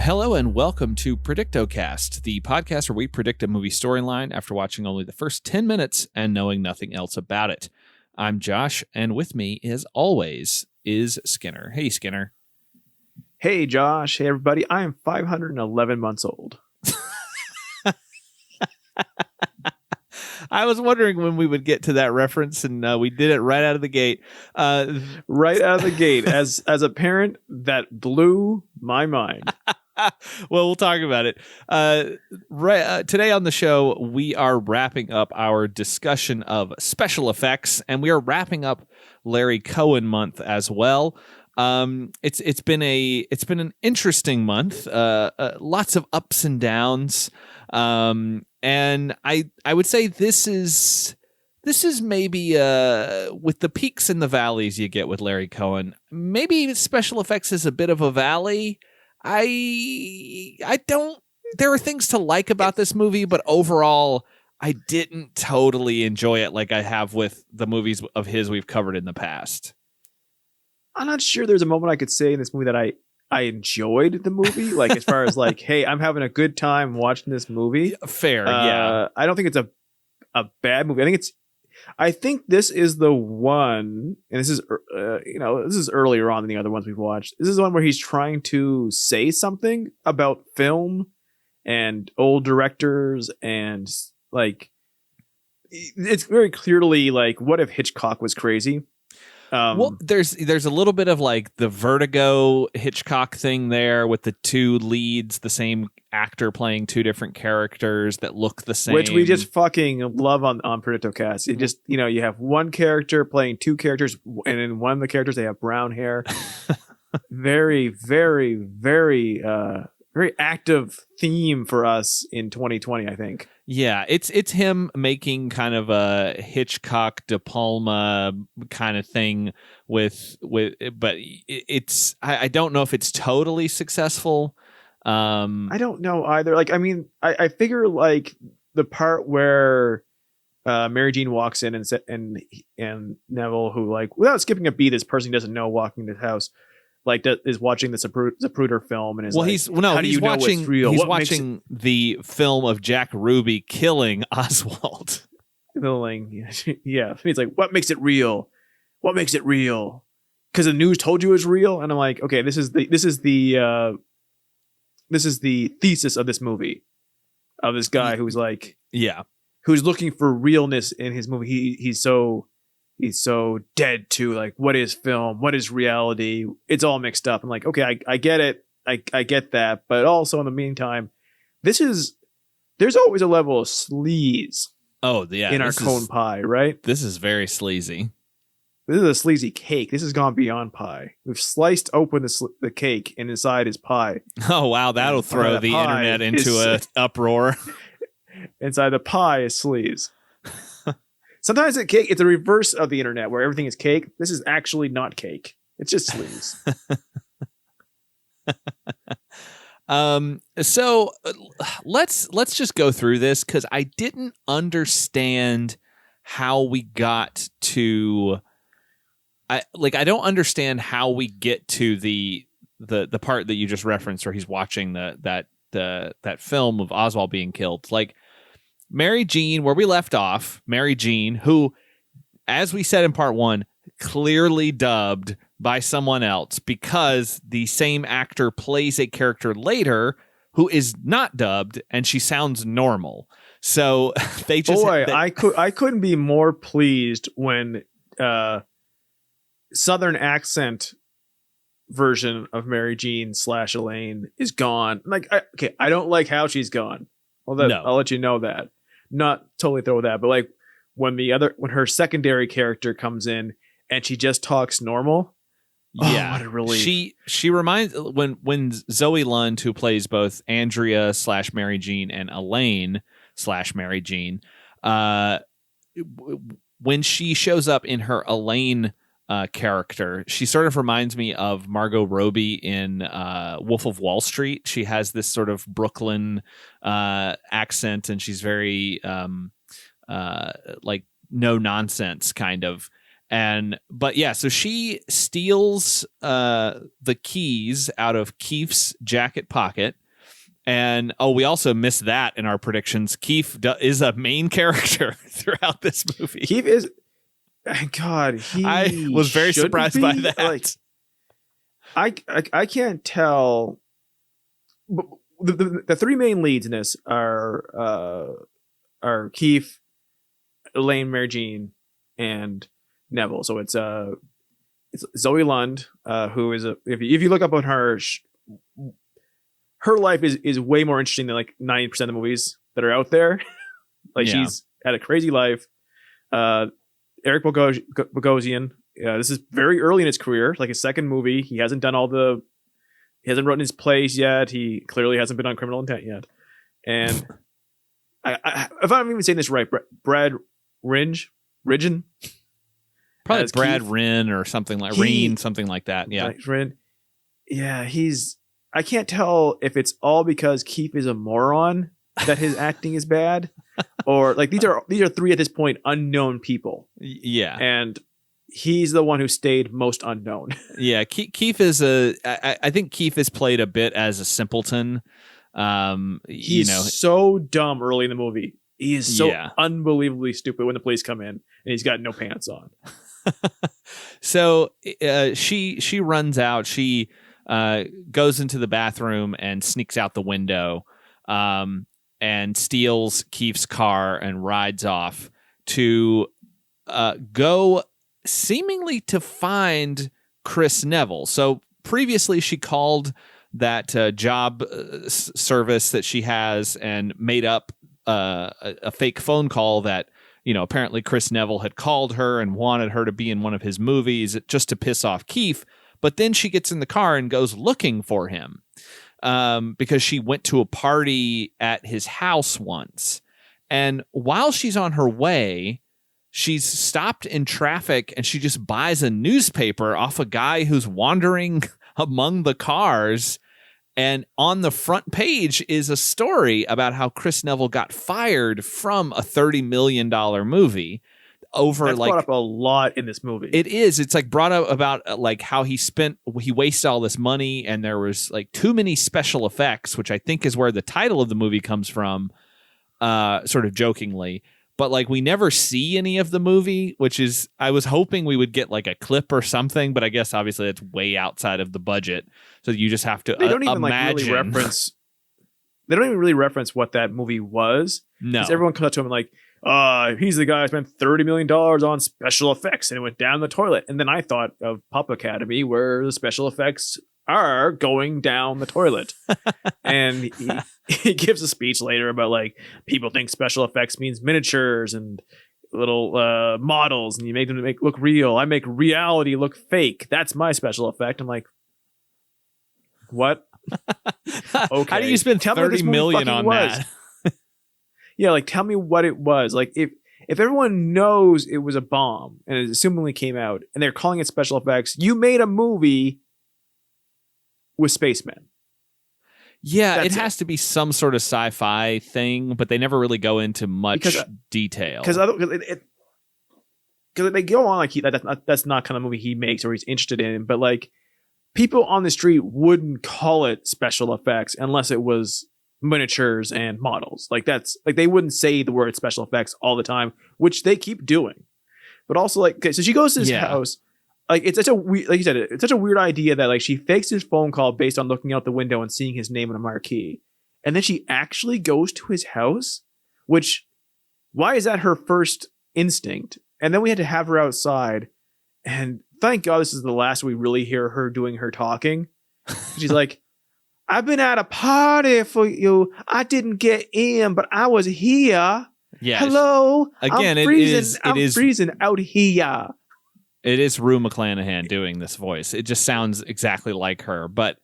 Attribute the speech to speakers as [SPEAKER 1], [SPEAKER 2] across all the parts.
[SPEAKER 1] Hello and welcome to Predictocast, the podcast where we predict a movie storyline after watching only the first 10 minutes and knowing nothing else about it. I'm Josh, and with me, as always, is Skinner. Hey, Skinner.
[SPEAKER 2] Hey, Josh. Hey, everybody. I am 511 months old.
[SPEAKER 1] I was wondering when we would get to that reference, and we did it right out of the gate.
[SPEAKER 2] Right out of the gate. As a parent, that blew my mind.
[SPEAKER 1] Well, we'll talk about it. Today on the show, we are wrapping up our discussion of special effects, and we are wrapping up Larry Cohen Month as well. It's been an interesting month. Lots of ups and downs. And I would say this is maybe with the peaks and the valleys you get with Larry Cohen. Maybe special effects is a bit of a valley. I don't. There are things to like about this movie, but overall, I didn't totally enjoy it like I have with the movies of his we've covered in the past.
[SPEAKER 2] I'm not sure there's a moment I could say in this movie that I enjoyed the movie. Like, as far as like, hey, I'm having a good time watching this movie.
[SPEAKER 1] Fair, yeah.
[SPEAKER 2] I don't think it's a bad movie. I think this is the one, and this is this is earlier on than the other ones we've watched. This is the one where he's trying to say something about film and old directors, and like it's very clearly like, what if Hitchcock was crazy?
[SPEAKER 1] Well, there's a little bit of like the Vertigo Hitchcock thing there with the two leads, the same actor playing two different characters that look the same,
[SPEAKER 2] which we just fucking love on predictocast. It just, you have one character playing two characters, and in one of the characters they have brown hair. Very, very, very, very active theme for us in 2020, I think.
[SPEAKER 1] Yeah, it's him making kind of a Hitchcock DePalma kind of thing with but it's I don't know if it's totally successful.
[SPEAKER 2] I don't know either. Like, I mean, I figure like the part where Mary Jean walks in and Neville, who, like, without skipping a beat, this person doesn't know walking into the house, like, is watching the Zapruder film and is
[SPEAKER 1] he's watching the film of Jack Ruby killing Oswald.
[SPEAKER 2] Yeah, he's like, what makes it real? What makes it real? Because the news told you it was real, and I'm like, okay, this is the thesis of this movie, of this guy who's like,
[SPEAKER 1] yeah,
[SPEAKER 2] who's looking for realness in his movie. He's so dead to, like, what is film? What is reality? It's all mixed up. I'm like, okay, I get it. I get that. But also in the meantime, there's always a level of sleaze.
[SPEAKER 1] Oh, yeah.
[SPEAKER 2] In our cone pie, right?
[SPEAKER 1] This is very sleazy.
[SPEAKER 2] This is a sleazy cake. This has gone beyond pie. We've sliced open the cake, and inside is pie.
[SPEAKER 1] Oh, wow. That'll throw the internet into an uproar.
[SPEAKER 2] Inside the pie is sleaze. Sometimes it's a reverse of the internet where everything is cake. This is actually not cake. It's just sleaze.
[SPEAKER 1] So let's just go through this, because I didn't understand how we got to. I don't understand how we get to the part that you just referenced where he's watching that film of Oswald being killed. Like, Mary Jean, where we left off, Mary Jean, who, as we said in part one, clearly dubbed by someone else, because the same actor plays a character later who is not dubbed, and she sounds normal. So they just...
[SPEAKER 2] I couldn't be more pleased when Southern accent version of Mary Jean / Elaine is gone. Like, I don't like how she's gone. I'll let you know that. Not totally throw that, but like when her secondary character comes in and she just talks normal.
[SPEAKER 1] Yeah,
[SPEAKER 2] what a relief.
[SPEAKER 1] She reminds when Zoe Lund, who plays both Andrea / Mary Jean and Elaine / Mary Jean, when she shows up in her Elaine character, she sort of reminds me of Margot Robbie in Wolf of Wall Street. She has this sort of Brooklyn accent, and she's very like no nonsense kind of. But yeah, so she steals the keys out of Keefe's jacket pocket. And we also missed that in our predictions. Keefe is a main character throughout this movie.
[SPEAKER 2] Keefe is, God,
[SPEAKER 1] I was very surprised by that.
[SPEAKER 2] Like, I can't tell. The three main leads in this are Keefe, Elaine Mary-Jean, and Neville. So it's Zoe Lund, who is if you look up on her. Her life is way more interesting than like 90% of the movies that are out there. She's had a crazy life. Eric Bogosian, this is very early in his career, like his second movie. He hasn't written his plays yet. He clearly hasn't been on Criminal Intent yet. And if I'm even saying this right, Brad Ridgen?
[SPEAKER 1] Probably Brad Wren or something like Reen, something like that. Yeah.
[SPEAKER 2] Wren. Yeah, I can't tell if it's all because Keefe is a moron that his acting is bad, or like these are three at this point unknown people.
[SPEAKER 1] Yeah,
[SPEAKER 2] and he's the one who stayed most unknown.
[SPEAKER 1] Yeah, Keefe is I think Keefe is played a bit as a simpleton.
[SPEAKER 2] He's so dumb early in the movie. He is so unbelievably stupid when the police come in and he's got no pants on.
[SPEAKER 1] So she runs out. She goes into the bathroom and sneaks out the window and steals Keefe's car and rides off to go seemingly to find Chris Neville. So previously she called that job service that she has and made up a fake phone call that, apparently Chris Neville had called her and wanted her to be in one of his movies just to piss off Keefe. But then she gets in the car and goes looking for him because she went to a party at his house once. And while she's on her way, she's stopped in traffic and she just buys a newspaper off a guy who's wandering among the cars. And on the front page is a story about how Chris Neville got fired from a $30 million movie. That's
[SPEAKER 2] brought up a lot in this movie.
[SPEAKER 1] It is. It's like brought up about like how he wasted all this money and there was like too many special effects, which I think is where the title of the movie comes from, sort of jokingly. But like we never see any of the movie, which is, I was hoping we would get like a clip or something, but I guess obviously it's way outside of the budget. So you just have to
[SPEAKER 2] They don't even
[SPEAKER 1] imagine.
[SPEAKER 2] They don't even really reference what that movie was.
[SPEAKER 1] No.
[SPEAKER 2] Because everyone comes up to him and like, he's the guy who spent $30 million on special effects and it went down the toilet. And then I thought of Pup Academy, where the special effects are going down the toilet. And he gives a speech later about like, people think special effects means miniatures and little models and you make them look real. I make reality look fake. That's my special effect. I'm like, what? Okay.
[SPEAKER 1] How do you spend $30 million on that?
[SPEAKER 2] Yeah, like tell me what it was. Like if everyone knows it was a bomb and it assumingly came out and they're calling it special effects, you made a movie with spacemen.
[SPEAKER 1] Yeah, it has to be some sort of sci-fi thing, but they never really go into much detail. Because
[SPEAKER 2] they go on like that's not kind of movie he makes or he's interested in, but like people on the street wouldn't call it special effects unless it was miniatures and models. Like that's like they wouldn't say the word special effects all the time, which they keep doing. But also like, okay, so she goes to his house. Like it's such a weird, like you said, it's such a weird idea that like she fakes his phone call based on looking out the window and seeing his name on a marquee, and then she actually goes to his house. Which, why is that her first instinct? And then we had to have her outside, and thank God this is the last we really hear her doing her talking. She's like, I've been at a party for you. I didn't get in, but I was here.
[SPEAKER 1] Yeah.
[SPEAKER 2] Hello.
[SPEAKER 1] Again,
[SPEAKER 2] I'm freezing out here.
[SPEAKER 1] It is Rue McClanahan doing this voice. It just sounds exactly like her. But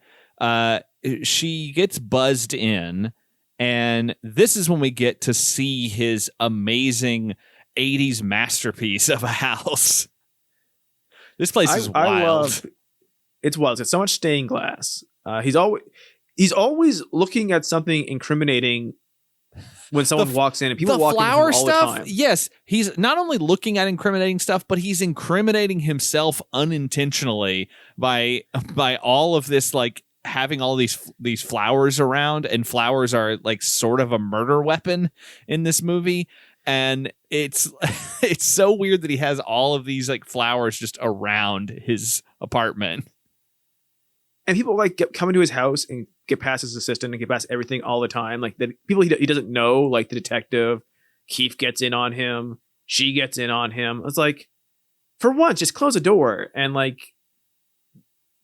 [SPEAKER 1] she gets buzzed in, and this is when we get to see his amazing 80s masterpiece of a house. This place is wild.
[SPEAKER 2] It's wild. It's so much stained glass. He's always looking at something incriminating when someone walks in, and people walk in
[SPEAKER 1] flower
[SPEAKER 2] all
[SPEAKER 1] stuff,
[SPEAKER 2] the time.
[SPEAKER 1] yes, he's not only looking at incriminating stuff, but he's incriminating himself unintentionally by all of this, like having all these flowers around, and flowers are like sort of a murder weapon in this movie. And it's so weird that he has all of these like flowers just around his apartment.
[SPEAKER 2] And people like come into his house and get past his assistant and get past everything all the time. Like the people he doesn't know, like the detective, Keefe gets in on him. She gets in on him. It's like, for once, just close the door and like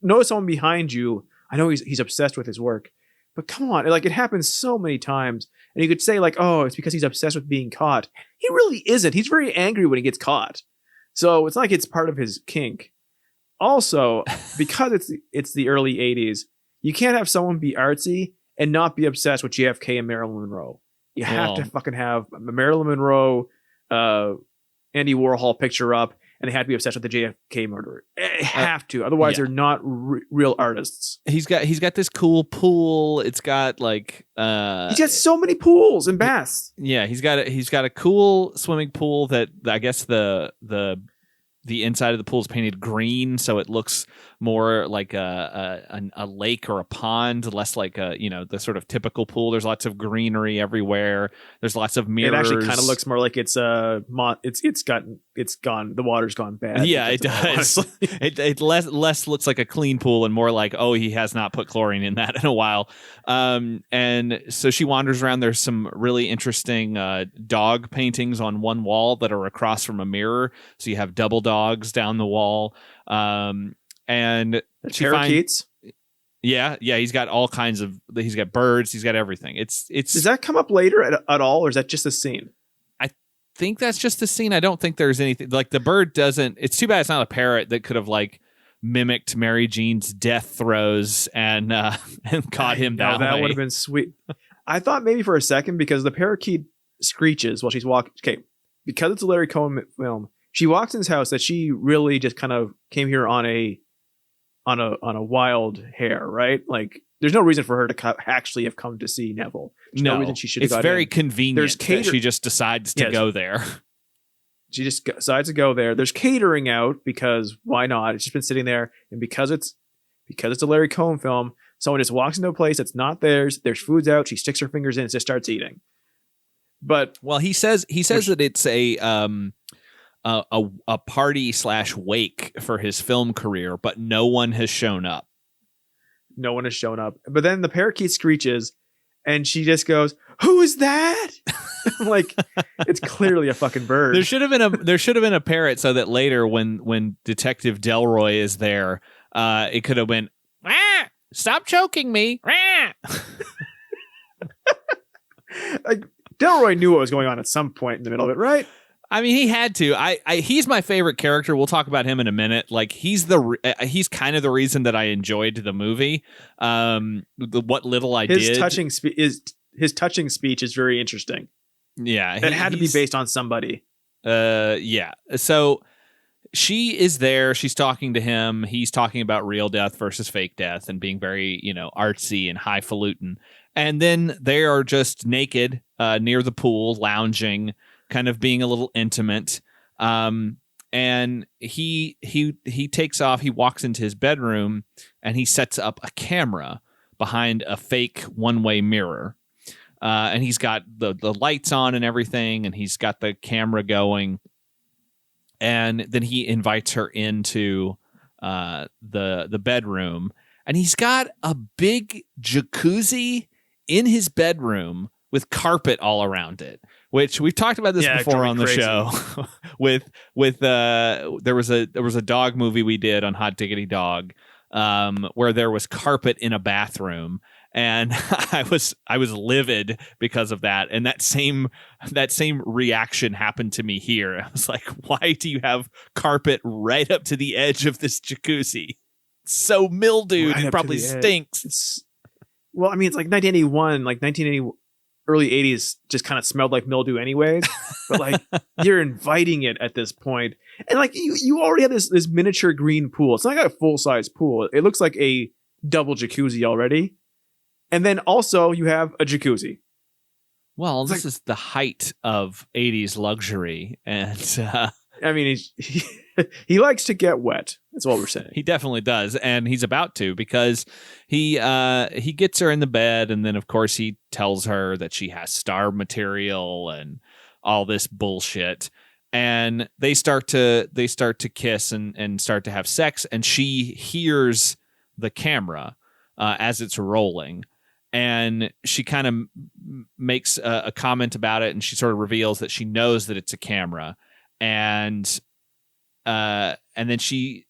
[SPEAKER 2] know someone behind you. I know he's obsessed with his work, but come on, like it happens so many times. And you could say like, oh, it's because he's obsessed with being caught. He really isn't. He's very angry when he gets caught. So it's not like it's part of his kink. Also, because it's the early 80s, you can't have someone be artsy and not be obsessed with JFK and Marilyn Monroe. You have to fucking have Marilyn Monroe, Andy Warhol picture up, and they have to be obsessed with the JFK murderer. They have to, otherwise they're not real artists.
[SPEAKER 1] He's got this cool pool. It's got like
[SPEAKER 2] he's got so many pools and baths.
[SPEAKER 1] Yeah, he's got a cool swimming pool that I guess the inside of the pool is painted green, so it looks more like a lake or a pond, less like the sort of typical pool. There's lots of greenery everywhere. There's lots of mirrors. It
[SPEAKER 2] actually kind of looks more like it's gone. The water's gone bad.
[SPEAKER 1] Yeah, it does. It less looks like a clean pool and more like, oh, he has not put chlorine in that in a while. And so she wanders around. There's some really interesting dog paintings on one wall that are across from a mirror. So you have double dogs down the wall. And she
[SPEAKER 2] parakeets.
[SPEAKER 1] He's got all kinds of. He's got birds. He's got everything. It's.
[SPEAKER 2] Does that come up later at all, or is that just a scene?
[SPEAKER 1] I think that's just a scene. I don't think there's anything like the bird doesn't. It's too bad it's not a parrot that could have like mimicked Mary Jean's death throes and caught him that way.
[SPEAKER 2] That would have been sweet. I thought maybe for a second, because the parakeet screeches while she's walking. Okay, because it's a Larry Cohen film, she walks in his house that she really just kind of came here on a wild hare, right? Like, there's no reason for her to actually have come to see Neville. There's no reason she should have.
[SPEAKER 1] It's very convenient that she just decides to go there.
[SPEAKER 2] She just decides to go there. There's catering out because why not? It's just been sitting there, and because it's a Larry Cohen film, someone just walks into a place that's not theirs. There's food's out. She sticks her fingers in and just starts eating. But
[SPEAKER 1] he says that it's a party / wake for his film career, but no one has shown up.
[SPEAKER 2] No one has shown up. But then the parakeet screeches, and she just goes, "Who is that?" Like, it's clearly a fucking bird.
[SPEAKER 1] There should have been a parrot, so that later when Detective Delroy is there, it could have been, "Rah! Stop choking me." Rah!
[SPEAKER 2] Like, Delroy knew what was going on at some point in the middle of it, right?
[SPEAKER 1] I mean, he had to. He's my favorite character. We'll talk about him in a minute. Like, he's kind of the reason that I enjoyed the movie. What little I did.
[SPEAKER 2] His touching speech is very interesting.
[SPEAKER 1] Yeah,
[SPEAKER 2] it had to be based on somebody.
[SPEAKER 1] Yeah. So she is there. She's talking to him. He's talking about real death versus fake death and being very, artsy and highfalutin. And then they are just naked near the pool, lounging, kind of being a little intimate. And he takes off. He walks into his bedroom and he sets up a camera behind a fake one-way mirror. And he's got the lights on and everything, and he's got the camera going. And then he invites her into the bedroom, and he's got a big jacuzzi in his bedroom with carpet all around it. Which we've talked about this before on the show. There was a dog movie we did on Hot Diggity Dog, where there was carpet in a bathroom. And I was livid because of that. And that same reaction happened to me here. I was like, why do you have carpet right up to the edge of this jacuzzi? It's so mildewed. It probably stinks.
[SPEAKER 2] It's like 1981, like 1980, early 80s just kind of smelled like mildew anyways. But like, you're inviting it at this point. And like, you already have this miniature green pool. It's not like a full-size pool. It looks like a double jacuzzi already. And then also you have a jacuzzi.
[SPEAKER 1] Well,
[SPEAKER 2] It's
[SPEAKER 1] this is the height of 80s luxury, and
[SPEAKER 2] I mean, he likes to get wet. That's all we're saying.
[SPEAKER 1] he definitely does, and he's about to, because he gets her in the bed, and then of course he tells her that she has star material and all this bullshit, and they start to kiss and start to have sex, and she hears the camera as it's rolling. And she kind of makes a comment about it, and she sort of reveals that she knows that it's a camera, and then she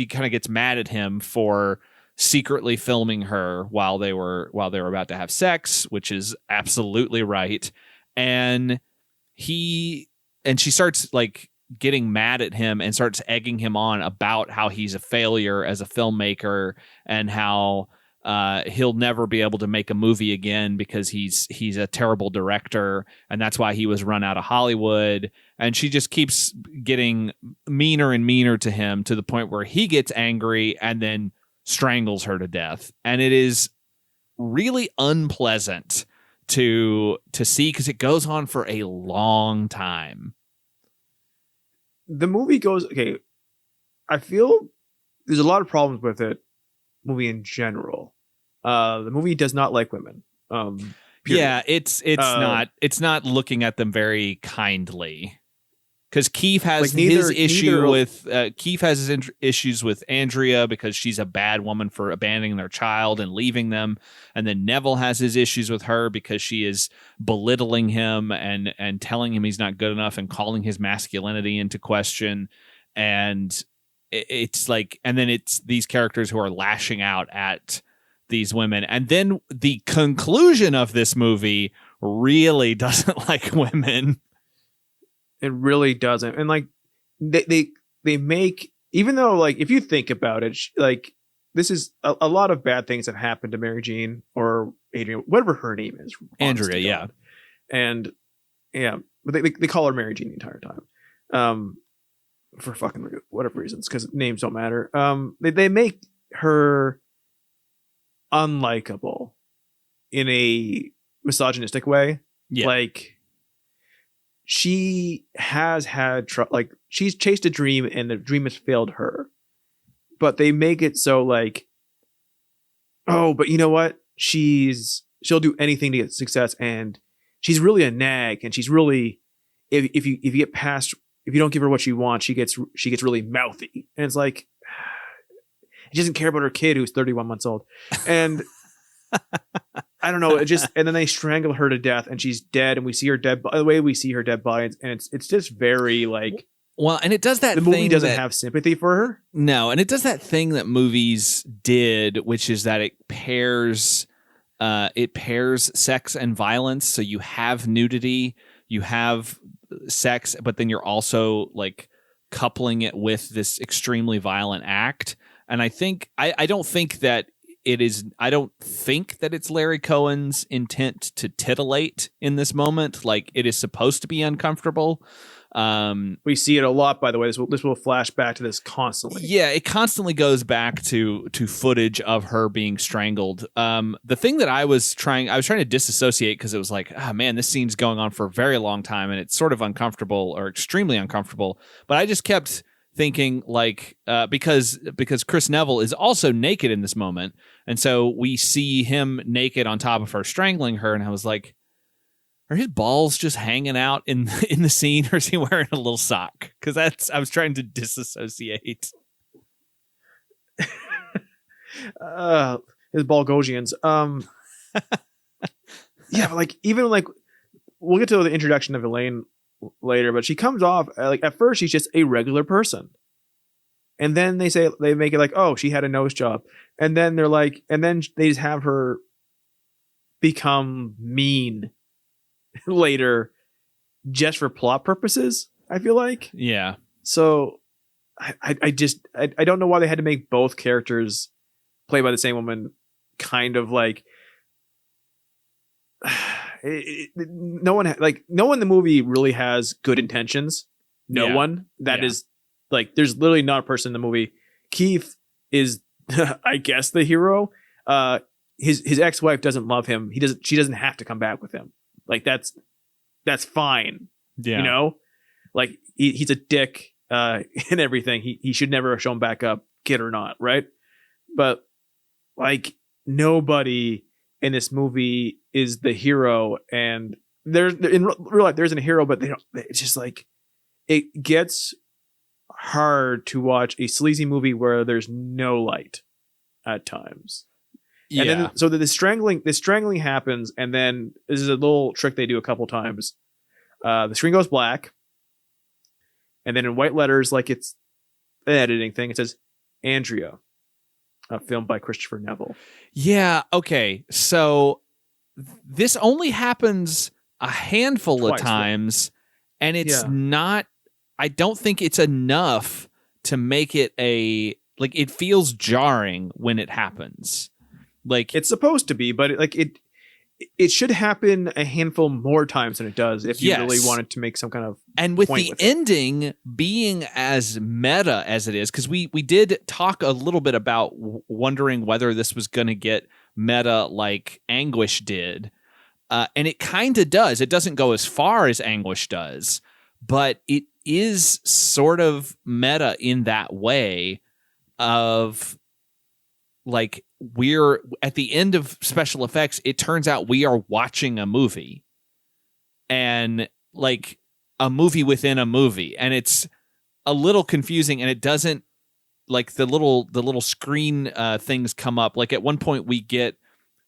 [SPEAKER 1] kind of gets mad at him for secretly filming her while they were about to have sex, which is absolutely right. And she starts like getting mad at him and starts egging him on about how he's a failure as a filmmaker, and how he'll never be able to make a movie again because he's a terrible director, and that's why he was run out of Hollywood. And she just keeps getting meaner and meaner to him, to the point where he gets angry and then strangles her to death. And it is really unpleasant to see, because it goes on for a long time.
[SPEAKER 2] The movie goes, okay, I feel there's a lot of problems with it, movie in general. The movie does not like women. Period.
[SPEAKER 1] Yeah, it's not looking at them very kindly, because Keefe has his issues with Andrea because she's a bad woman for abandoning their child and leaving them, and then Neville has his issues with her because she is belittling him and telling him he's not good enough and calling his masculinity into question. And it's like, and then it's these characters who are lashing out at these women. And then the conclusion of this movie really doesn't like women.
[SPEAKER 2] It really doesn't. And like they make, even though, like, if you think about it, like, this is a lot of bad things that happened to Mary Jean or Adrian, whatever her name is.
[SPEAKER 1] Andrea, yeah.
[SPEAKER 2] And yeah, but they call her Mary Jean the entire time. For fucking whatever reasons, because names don't matter. They make her unlikable in a misogynistic way.
[SPEAKER 1] Yeah.
[SPEAKER 2] Like, she has had like, she's chased a dream and the dream has failed her, but they make it so like, oh, but you know what, she'll do anything to get success, and she's really a nag, and she's really, if you get past, if you don't give her what she wants, she gets really mouthy. And it's like, she doesn't care about her kid who's 31 months old. And I don't know. It just, and then they strangle her to death, and she's dead. And we see her dead. By the way, we see her dead body, and it's just very like,
[SPEAKER 1] well, and it does that.
[SPEAKER 2] The movie doesn't have sympathy for her.
[SPEAKER 1] No, and it does that thing that movies did, which is that it pairs sex and violence. So you have nudity, you have sex, but then you're also like coupling it with this extremely violent act. And I think I don't think that it's Larry Cohen's intent to titillate in this moment. Like, it is supposed to be uncomfortable.
[SPEAKER 2] We see it a lot, by the way. This will flash back to this constantly.
[SPEAKER 1] Yeah, it constantly goes back to footage of her being strangled. The thing that I was trying to disassociate, because it was like, oh man, this scene's going on for a very long time, and it's sort of uncomfortable, or extremely uncomfortable. But I just kept thinking, like, because Chris Neville is also naked in this moment, and so we see him naked on top of her, strangling her, and I was like, are his balls just hanging out in the scene, or is he wearing a little sock? Because I was trying to disassociate.
[SPEAKER 2] His Balgosians. Yeah, but like, even like, we'll get to the introduction of Elaine later, but she comes off like, at first she's just a regular person, and then they make it like, oh, she had a nose job, and then they're like, and then they just have her become mean later, just for plot purposes, I feel like.
[SPEAKER 1] Yeah.
[SPEAKER 2] So I don't know why they had to make both characters played by the same woman kind of like, no one in the movie really has good intentions. No one. That is like, there's literally not a person in the movie. Keefe is I guess the hero. His ex-wife doesn't love him. She doesn't have to come back with him. Like that's fine.
[SPEAKER 1] Yeah.
[SPEAKER 2] You know, like he's a dick and everything. He should never have shown back up, kid or not, right? But like nobody in this movie is the hero, and there's in real life there isn't a hero, but they don't. It's just like it gets hard to watch a sleazy movie where there's no light at times.
[SPEAKER 1] Yeah.
[SPEAKER 2] And then so the strangling happens, and then this is a little trick they do a couple times. The screen goes black, and then in white letters, like it's an editing thing, it says Andrea, a film by Christopher Neville.
[SPEAKER 1] Yeah. Okay. So this only happens a handful
[SPEAKER 2] Twice,
[SPEAKER 1] of times, and it's
[SPEAKER 2] Yeah.
[SPEAKER 1] not. I don't think it's enough to make it like it feels jarring when it happens. Like
[SPEAKER 2] It's supposed to be, but it should happen a handful more times than it does if you really
[SPEAKER 1] Yes.
[SPEAKER 2] wanted to make some kind of
[SPEAKER 1] and with
[SPEAKER 2] point
[SPEAKER 1] the
[SPEAKER 2] with it.
[SPEAKER 1] ending being as meta as it is, because we did talk a little bit about wondering whether this was going to get meta like Anguish did, and it kind of does. It doesn't go as far as Anguish does, but it is sort of meta in that way of like we're at the end of special effects, it turns out we are watching a movie, and like a movie within a movie, and it's a little confusing, and it doesn't like the little screen things come up. Like at one point we get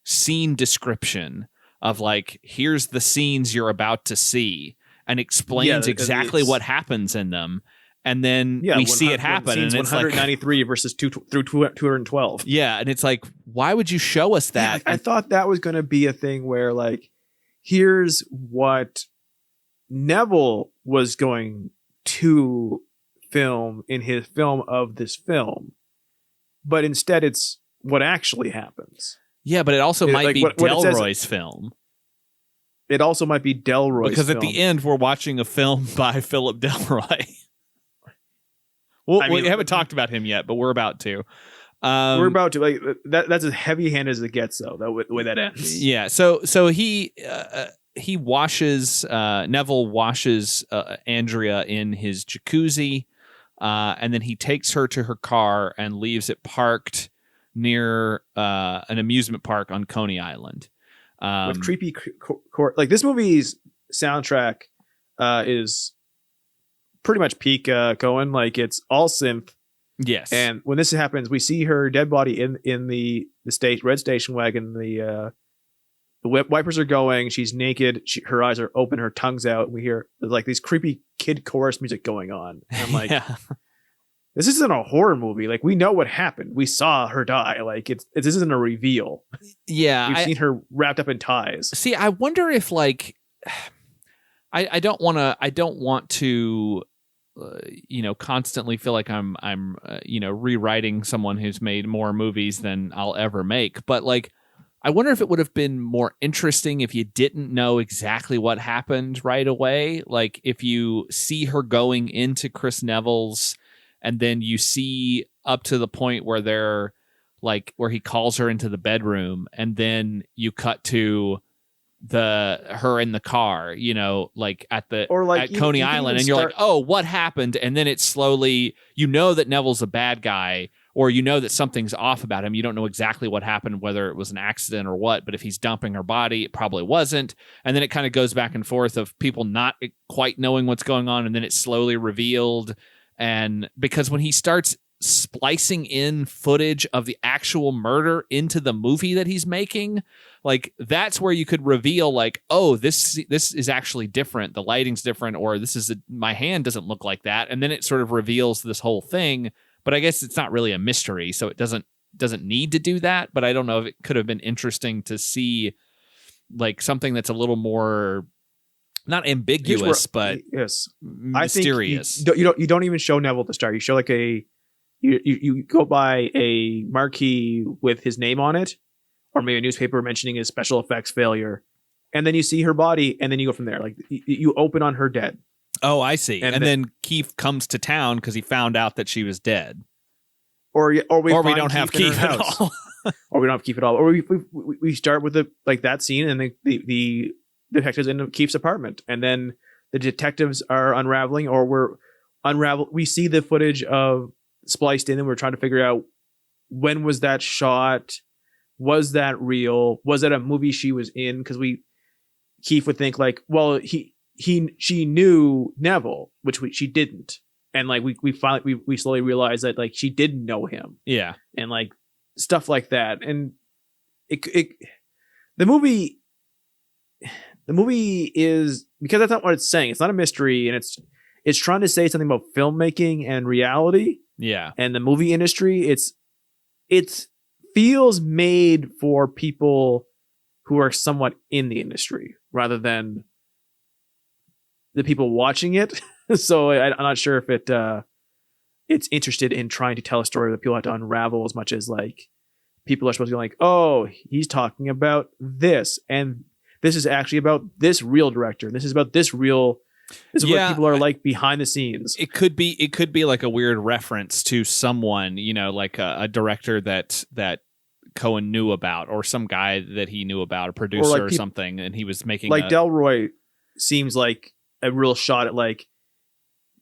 [SPEAKER 1] scene description of like, here's the scenes you're about to see, and explains exactly what happens in them. And then we see it happen, and it's
[SPEAKER 2] 193 versus 212.
[SPEAKER 1] Yeah, and it's like, why would you show us that?
[SPEAKER 2] Yeah, I thought that was going to be a thing where, like, here's what Neville was going to film in his film of this film, but instead it's what actually happens.
[SPEAKER 1] Yeah, but it also might
[SPEAKER 2] like
[SPEAKER 1] be
[SPEAKER 2] what it says-
[SPEAKER 1] Delroy's film.
[SPEAKER 2] It also might be Delroy's
[SPEAKER 1] Because
[SPEAKER 2] film.
[SPEAKER 1] at the end, we're watching a film by Philip Delroy. Well, we haven't talked about him yet, but we're about to.
[SPEAKER 2] We're about to. Like that's as heavy-handed as it gets, though. The way that ends.
[SPEAKER 1] Yeah. So he washes Neville washes Andrea in his jacuzzi, and then he takes her to her car and leaves it parked near an amusement park on Coney Island.
[SPEAKER 2] With creepy like this movie's soundtrack is pretty much peak Cohen. Like it's all synth.
[SPEAKER 1] Yes.
[SPEAKER 2] And when this happens, we see her dead body in the red station wagon. The wipers are going. She's naked. Her eyes are open. Her tongue's out. We hear like these creepy kid chorus music going on. And I'm like,
[SPEAKER 1] yeah.
[SPEAKER 2] This isn't a horror movie. Like we know what happened. We saw her die. Like this isn't a reveal.
[SPEAKER 1] Yeah.
[SPEAKER 2] We've seen her wrapped up in ties.
[SPEAKER 1] See, I wonder if like, I don't want to, constantly feel like I'm rewriting someone who's made more movies than I'll ever make. But like, I wonder if it would have been more interesting if you didn't know exactly what happened right away. Like if you see her going into Chris Neville's, and then you see up to the point where they're like, where he calls her into the bedroom, and then you cut to her in the car, like at Coney Island, and you're like, oh, what happened? And then it's slowly, that Neville's a bad guy, or that something's off about him. You don't know exactly what happened, whether it was an accident or what, but if he's dumping her body, it probably wasn't. And then it kind of goes back and forth of people not quite knowing what's going on, and then it's slowly revealed. And because when he starts splicing in footage of the actual murder into the movie that he's making, like that's where you could reveal like, oh, this is actually different. The lighting's different, or my hand doesn't look like that. And then it sort of reveals this whole thing. But I guess it's not really a mystery, so it doesn't need to do that. But I don't know if it could have been interesting to see like something that's a little more not ambiguous, but
[SPEAKER 2] yes,
[SPEAKER 1] mysterious.
[SPEAKER 2] I think you don't even show Neville at the start. You show like you go by a marquee with his name on it, or maybe a newspaper mentioning his special effects failure, and then you see her body, and then you go from there. Like you open on her dead.
[SPEAKER 1] Oh, I see. And then Keefe comes to town because he found out that she was dead.
[SPEAKER 2] Or we
[SPEAKER 1] don't have Keefe at all.
[SPEAKER 2] Or we don't have Keefe at all. Or we start with that scene, and the detectives in Keefe's apartment, and then the detectives are unraveling, we see the footage of spliced in, and we're trying to figure out when was that shot, was that real, was that a movie she was in? Because Keefe would think like, well, she knew Neville, which she didn't, and like we slowly realized that like she didn't know him, and like stuff like that, and the movie is, because that's not what it's saying. It's not a mystery, and it's trying to say something about filmmaking and reality.
[SPEAKER 1] Yeah.
[SPEAKER 2] And the movie industry, it feels made for people who are somewhat in the industry rather than the people watching it. So I'm not sure if it's interested in trying to tell a story that people have to unravel as much as like people are supposed to be like, oh, he's talking about this, and this is actually about this real director. This is about this real. This is what people are like behind the scenes.
[SPEAKER 1] It could be like a weird reference to someone, like a director that Cohen knew about, or some guy that he knew about, a producer or something, and he was making
[SPEAKER 2] like Delroy seems like a real shot at like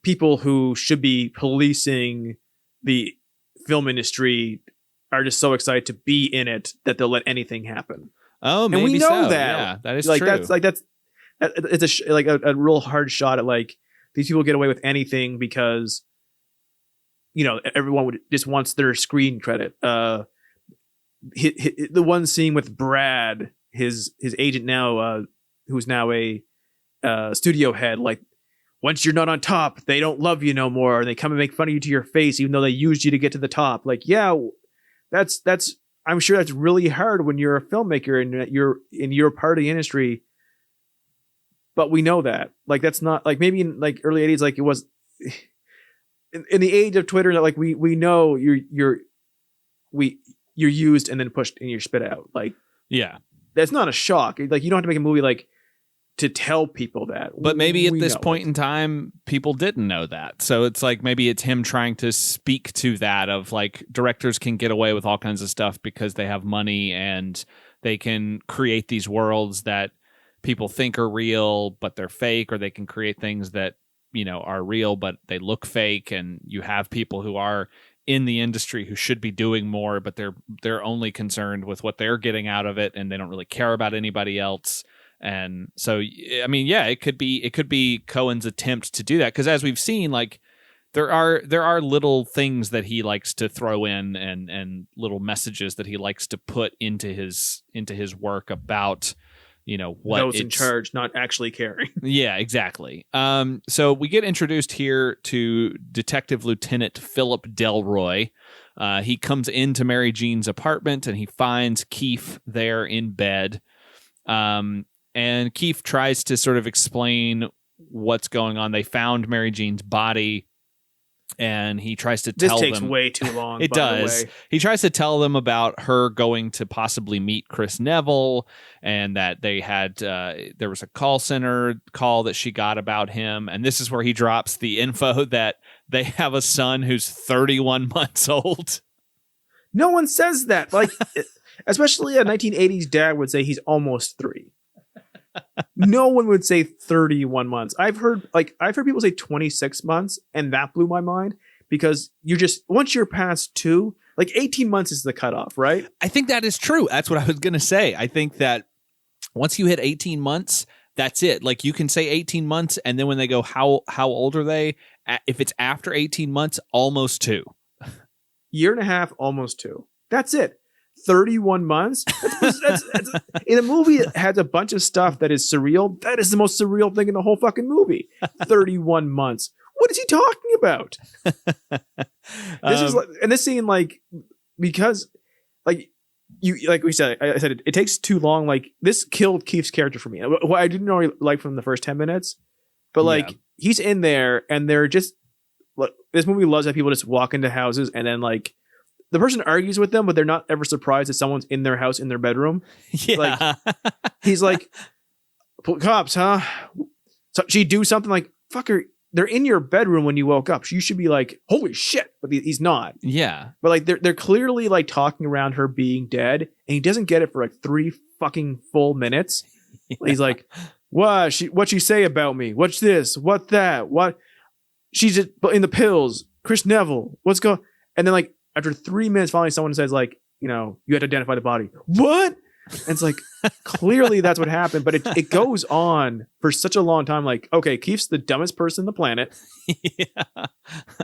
[SPEAKER 2] people who should be policing the film industry are just so excited to be in it that they'll let anything happen.
[SPEAKER 1] Oh, maybe
[SPEAKER 2] and we know
[SPEAKER 1] so.
[SPEAKER 2] that.
[SPEAKER 1] Yeah, that is
[SPEAKER 2] like
[SPEAKER 1] true.
[SPEAKER 2] It's a real hard shot at like these people get away with anything because everyone just wants their screen credit. The one scene with Brad, his agent now, who's now a studio head, like once you're not on top, they don't love you no more, and they come and make fun of you to your face, even though they used you to get to the top. Like, yeah, that's I'm sure that's really hard when you're a filmmaker and you're part of the industry. But we know that, like, that's not like maybe in like early 80s, like it was in the age of Twitter, that like we know you're used and then pushed and you're spit out. Like,
[SPEAKER 1] yeah,
[SPEAKER 2] that's not a shock. Like, you don't have to make a movie like to tell people that.
[SPEAKER 1] But maybe at this point in time, people didn't know that. So it's like maybe it's him trying to speak to that of like directors can get away with all kinds of stuff because they have money and they can create these worlds that people think are real, but they're fake, or they can create things that, are real, but they look fake. And you have people who are in the industry who should be doing more, but they're only concerned with what they're getting out of it, and they don't really care about anybody else. And so, I mean, yeah, it could be Cohen's attempt to do that, because as we've seen, like there are little things that he likes to throw in and little messages that he likes to put into his work about what
[SPEAKER 2] those in charge not actually caring.
[SPEAKER 1] Yeah, exactly. So we get introduced here to Detective Lieutenant Philip Delroy. He comes into Mary Jean's apartment and he finds Keefe there in bed. And Keefe tries to sort of explain what's going on. They found Mary Jean's body, and he tries to tell them...
[SPEAKER 2] This takes way too long.
[SPEAKER 1] It does. He tries to tell them about her going to possibly meet Chris Neville, and that they had... there was a call center call that she got about him, and this is where he drops the info that they have a son who's 31 months old.
[SPEAKER 2] No one says that. Like, especially a 1980s dad would say he's almost 3. No one would say 31 months. I've heard people say 26 months, and that blew my mind, because once you're past 2, like 18 months is the cutoff, right?
[SPEAKER 1] I think that is true. That's what I was going to say. I think that once you hit 18 months, that's it. Like, you can say 18 months, and then when they go, how old are they? If it's after 18 months, almost 2.
[SPEAKER 2] Year and a half, almost 2. That's it. 31 months? That's in a movie that has a bunch of stuff that is surreal. That is the most surreal thing in the whole fucking movie. 31 months. What is he talking about? This is like, and this scene, like, because like we said, I said it takes too long. Like, this killed Keefe's character for me. What I didn't really like from the first 10 minutes, but like he's in there and they're just, look, this movie loves that people just walk into houses and then like the person argues with them, but they're not ever surprised that someone's in their house, in their bedroom.
[SPEAKER 1] Yeah.
[SPEAKER 2] Like, he's like, cops, huh? So she do something like, fucker, they're in your bedroom when you woke up. You should be like, holy shit. But he's not.
[SPEAKER 1] Yeah.
[SPEAKER 2] But like, they're clearly like talking around her being dead, and he doesn't get it for like 3 fucking full minutes. Yeah. He's like, what she say about me? What's this? What that? What? She's just in the pills. Chris Neville. What's going? And then like after 3 minutes, finally someone says like, you know, you have to identify the body. What? And it's like, clearly that's what happened, but it goes on for such a long time. Like, okay, Keefe's the dumbest person on the planet. Yeah.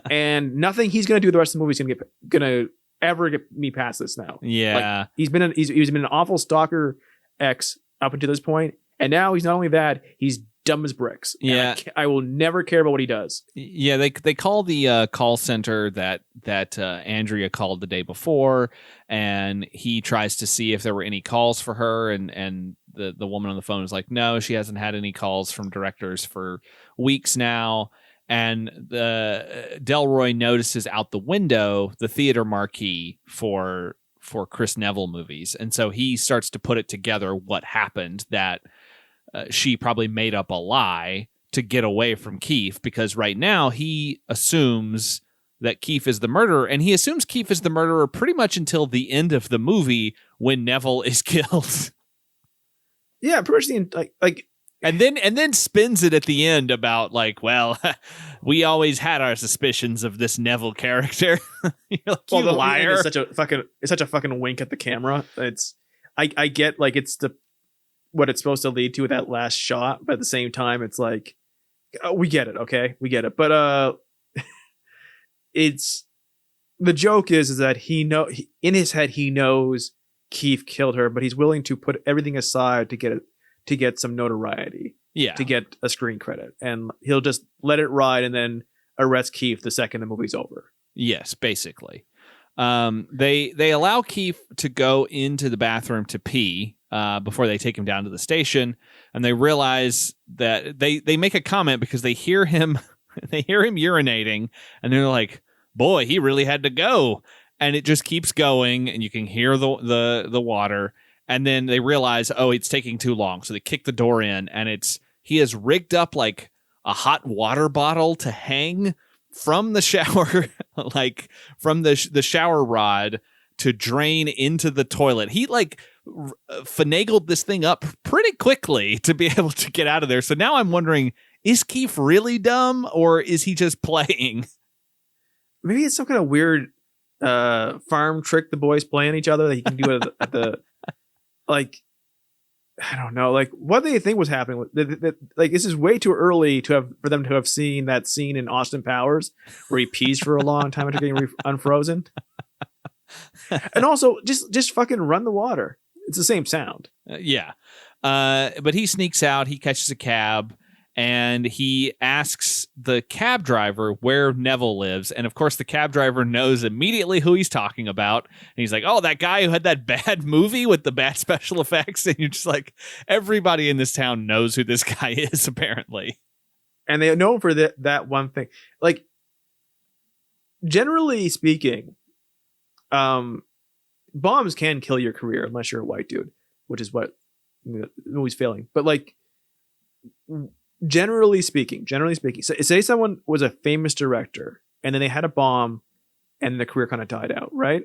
[SPEAKER 2] And nothing he's going to do the rest of the movie is going to ever get me past this now.
[SPEAKER 1] Yeah.
[SPEAKER 2] Like, he's been an awful stalker X up until this point. And now he's not only that, he's dumb as bricks.
[SPEAKER 1] Yeah.
[SPEAKER 2] I will never care about what he does.
[SPEAKER 1] Yeah. They call the call center that Andrea called the day before, and he tries to see if there were any calls for her. And the woman on the phone is like, no, she hasn't had any calls from directors for weeks now. And the Delroy notices out the window the theater marquee for Chris Neville movies. And so he starts to put it together what happened, that she probably made up a lie to get away from Keefe, because right now he assumes that Keefe is the murderer, and he assumes Keefe is the murderer pretty much until the end of the movie when Neville is killed.
[SPEAKER 2] Yeah, pretty much like
[SPEAKER 1] and then spins it at the end about like, well, we always had our suspicions of this Neville character. You're like, you liar.
[SPEAKER 2] It's such a fucking wink at the camera. I get like it's what it's supposed to lead to with that last shot, but at the same time it's like, oh, we get it, okay, we get it. But it's the joke is that in his head he knows Keefe killed her, but he's willing to put everything aside to get some notoriety, to get a screen credit, and he'll just let it ride and then arrest Keefe the second the movie's over.
[SPEAKER 1] Yes, basically. They allow Keefe to go into the bathroom to pee before they take him down to the station, and they realize that they make a comment because they hear him urinating, and they're like, boy, he really had to go. And it just keeps going, and you can hear the water, and then they realize, oh, it's taking too long, so they kick the door in, and he has rigged up like a hot water bottle to hang from the shower, like from the shower rod to drain into the toilet. He like finagled this thing up pretty quickly to be able to get out of there. So now I'm wondering, is Keefe really dumb, or is he just playing?
[SPEAKER 2] Maybe it's some kind of weird farm trick the boys play on each other that he can do at the like, I don't know, like what do you think was happening? Like this is way too early for them to have seen that scene in Austin Powers where he pees for a long time after getting unfrozen. And also just fucking run the water. It's the same sound.
[SPEAKER 1] Yeah. But he sneaks out, he catches a cab, and he asks the cab driver where Neville lives. And of course, the cab driver knows immediately who he's talking about. And he's like, oh, that guy who had that bad movie with the bad special effects. And you're just like, everybody in this town knows who this guy is, apparently.
[SPEAKER 2] And they know him for that one thing. Like, generally speaking, bombs can kill your career unless you're a white dude, which is what the movie's failing. But like, generally speaking, so say someone was a famous director and then they had a bomb and the career kind of died out, right?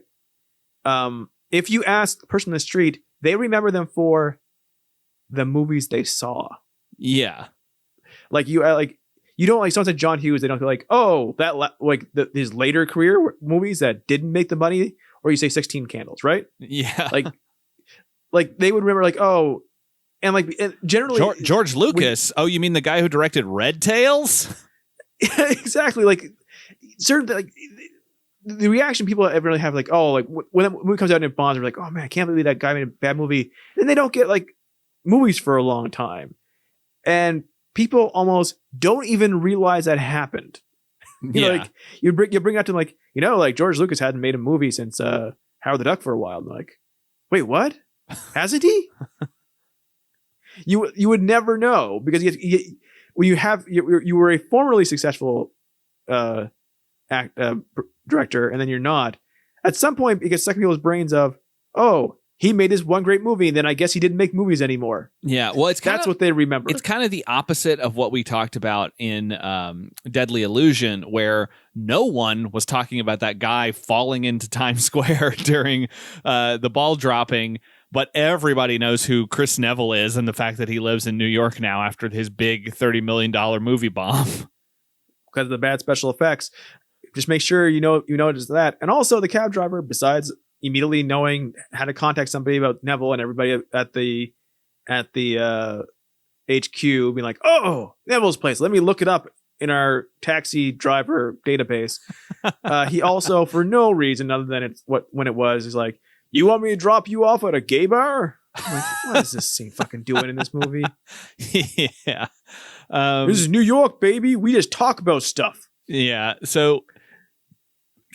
[SPEAKER 2] If you ask the person on the street, they remember them for the movies they saw.
[SPEAKER 1] Yeah.
[SPEAKER 2] Like you don't like someone said John Hughes, they don't feel like, oh, his later career movies that didn't make the money, or you say 16 Candles, right?
[SPEAKER 1] Yeah.
[SPEAKER 2] Like they would remember like, oh, and like generally
[SPEAKER 1] George Lucas. Oh, you mean the guy who directed Red Tails?
[SPEAKER 2] Exactly. Like certain like the reaction people really have, like, oh, like when the movie comes out and it bombs, they're like, oh man, I can't believe that guy made a bad movie. Then they don't get like movies for a long time, and people almost don't even realize that happened. Like you bring out to them like, like George Lucas hadn't made a movie since Howard the Duck for a while. And they're like, wait, what? Hasn't he? You would never know, because when you were a formerly successful director, and then you're not. At some point, it gets stuck in people's brains of, oh, he made this one great movie, and then I guess he didn't make movies anymore.
[SPEAKER 1] Yeah, well,
[SPEAKER 2] that's what they remember.
[SPEAKER 1] It's kind of the opposite of what we talked about in Deadly Illusion, where no one was talking about that guy falling into Times Square during the ball dropping, but everybody knows who Chris Neville is and the fact that he lives in New York now after his big $30 million movie bomb.
[SPEAKER 2] Because of the bad special effects. Just make sure you notice that. And also the cab driver, besides immediately knowing how to contact somebody about Neville and everybody at the HQ, being like, oh, Neville's place. Let me look it up in our taxi driver database. He also, for no reason other than when it was, he's like, you want me to drop you off at a gay bar? I'm like, what is this scene fucking doing in this movie?
[SPEAKER 1] Yeah.
[SPEAKER 2] This is New York, baby. We just talk about stuff.
[SPEAKER 1] Yeah. So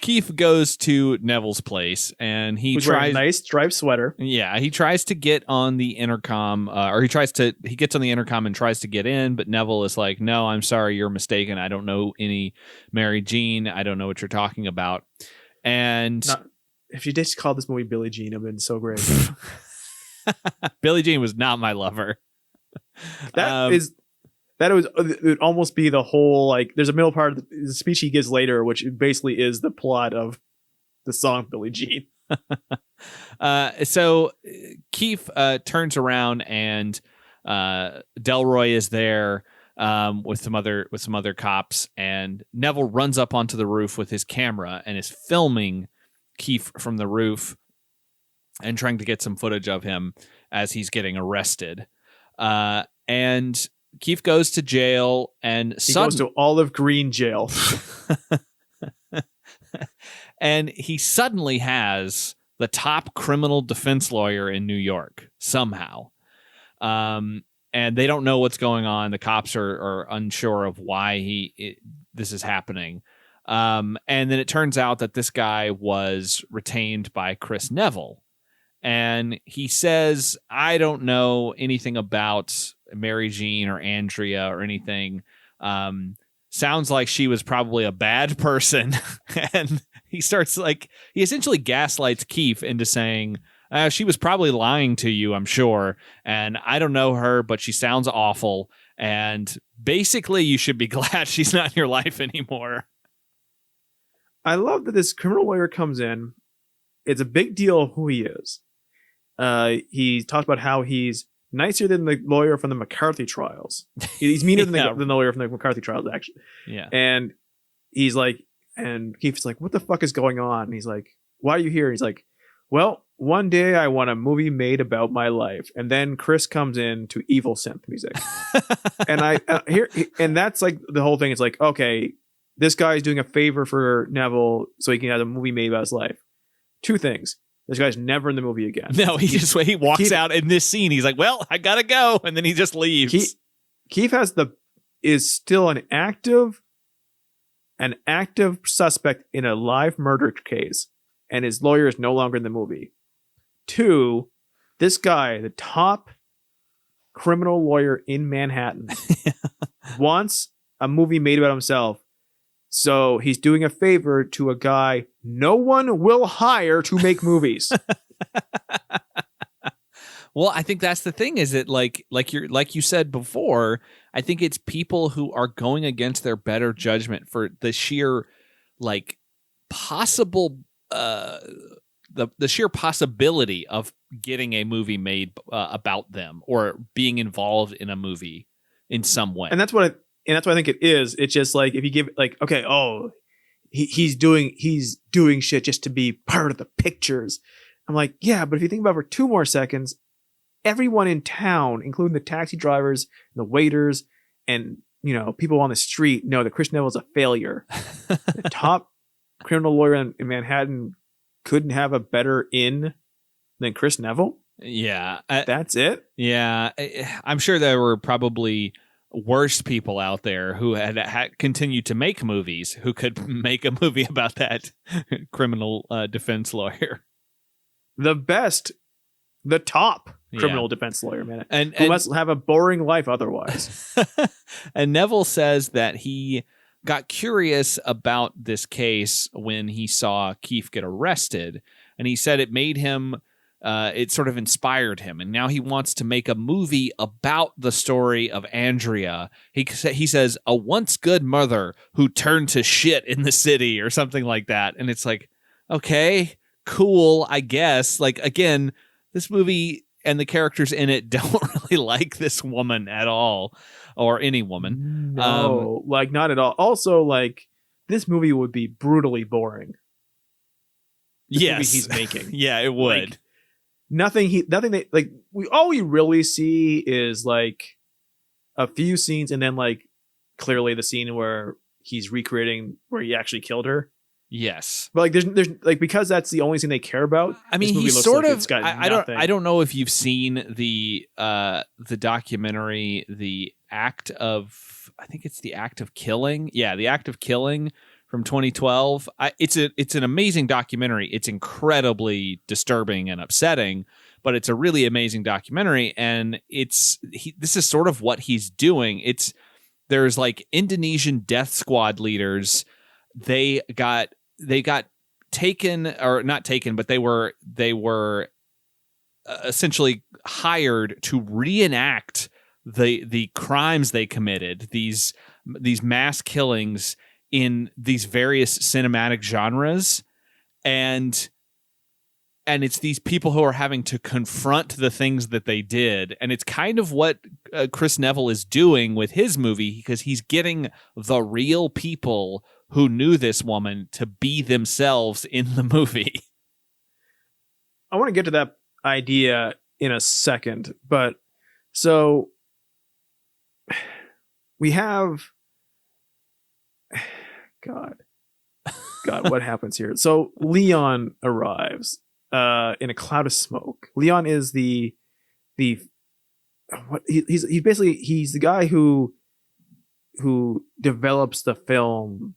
[SPEAKER 1] Keefe goes to Neville's place and he tries
[SPEAKER 2] a nice striped sweater.
[SPEAKER 1] Yeah, he tries to get on the intercom, he gets on the intercom and tries to get in, but Neville is like, no, I'm sorry, you're mistaken. I don't know any Mary Jean. I don't know what you're talking about. And
[SPEAKER 2] if you just called this movie Billie Jean, it would have been so great.
[SPEAKER 1] Billie Jean was not my lover.
[SPEAKER 2] It would almost be the whole, like, there's a middle part of the speech he gives later, which basically is the plot of the song Billie Jean.
[SPEAKER 1] So Keefe turns around and Delroy is there with some other cops, and Neville runs up onto the roof with his camera and is filming Keefe from the roof and trying to get some footage of him as he's getting arrested. And Keefe goes to jail, and
[SPEAKER 2] he goes to Olive Green jail.
[SPEAKER 1] And he suddenly has the top criminal defense lawyer in New York somehow. And they don't know what's going on. The cops are unsure of why this is happening. And then it turns out that this guy was retained by Chris Neville. And he says, I don't know anything about Mary Jean or Andrea or anything. Sounds like she was probably a bad person. And he essentially gaslights Keefe into saying, she was probably lying to you, I'm sure. And I don't know her, but she sounds awful. And basically you should be glad she's not in your life anymore.
[SPEAKER 2] I love that this criminal lawyer comes in. It's a big deal who he is. He talked about how he's nicer than the lawyer from the McCarthy trials. He's meaner than the lawyer from the McCarthy trials, actually.
[SPEAKER 1] Yeah.
[SPEAKER 2] And he's like, and Keefe's like, what the fuck is going on? And he's like, why are you here? And he's like, well, one day I want a movie made about my life. And then Chris comes in to evil synth music. And that's like the whole thing. It's like, okay, this guy's doing a favor for Neville so he can have a movie made about his life. Two things. This guy's never in the movie again.
[SPEAKER 1] No, he walks out in this scene. He's like, well, I gotta go. And then he just leaves.
[SPEAKER 2] Keefe is still an active suspect in a live murder case. And his lawyer is no longer in the movie. Two, this guy, the top criminal lawyer in Manhattan, wants a movie made about himself. So he's doing a favor to a guy no one will hire to make movies.
[SPEAKER 1] Well, I think that's the thing, is it like you said before, I think it's people who are going against their better judgment for the sheer possible the sheer possibility of getting a movie made about them or being involved in a movie in some way.
[SPEAKER 2] And that's what I think it is. It's just like, if you give okay, he's doing shit just to be part of the pictures. I'm like, yeah, but if you think about it for 2 more seconds, everyone in town, including the taxi drivers, and the waiters, and people on the street, know that Chris Neville's a failure. The top criminal lawyer in Manhattan couldn't have a better in than Chris Neville.
[SPEAKER 1] Yeah,
[SPEAKER 2] that's it.
[SPEAKER 1] Yeah, I'm sure there were probably worse people out there who had continued to make movies who could make a movie about that criminal defense lawyer. The top criminal defense lawyer, man. And who must have a boring life otherwise. And Neville says that he got curious about this case when he saw Keefe get arrested. And he said it made him it sort of inspired him, and now he wants to make a movie about the story of Andrea. He says, a once good mother who turned to shit in the city, or something like that. And it's like, okay, cool, I guess. Like, again, this movie and the characters in it don't really like this woman at all, or any woman.
[SPEAKER 2] No, like not at all. Also, like, this movie would be brutally boring. This movie he's making.
[SPEAKER 1] Yeah, it would.
[SPEAKER 2] Like, nothing they like. All we really see is like a few scenes, and then like clearly the scene where he's recreating where he actually killed her.
[SPEAKER 1] Yes,
[SPEAKER 2] but like there's like, because that's the only thing they care about.
[SPEAKER 1] I mean, he's sort of. I don't know if you've seen the documentary, The Act of. I think it's The Act of Killing. Yeah, The Act of Killing from 2012. It's an amazing documentary. It's incredibly disturbing and upsetting, but it's a really amazing documentary. And this is sort of what he's doing. There's like Indonesian death squad leaders. They got taken, or not taken, but they were essentially hired to reenact the crimes they committed, these mass killings in these various cinematic genres, and it's these people who are having to confront the things that they did. And it's kind of what Chris Neville is doing with his movie, because he's getting the real people who knew this woman to be themselves in the movie.
[SPEAKER 2] I want to get to that idea in a second, but so we have God, what happens here? So Leon arrives in a cloud of smoke. Leon is he's the guy who develops the film.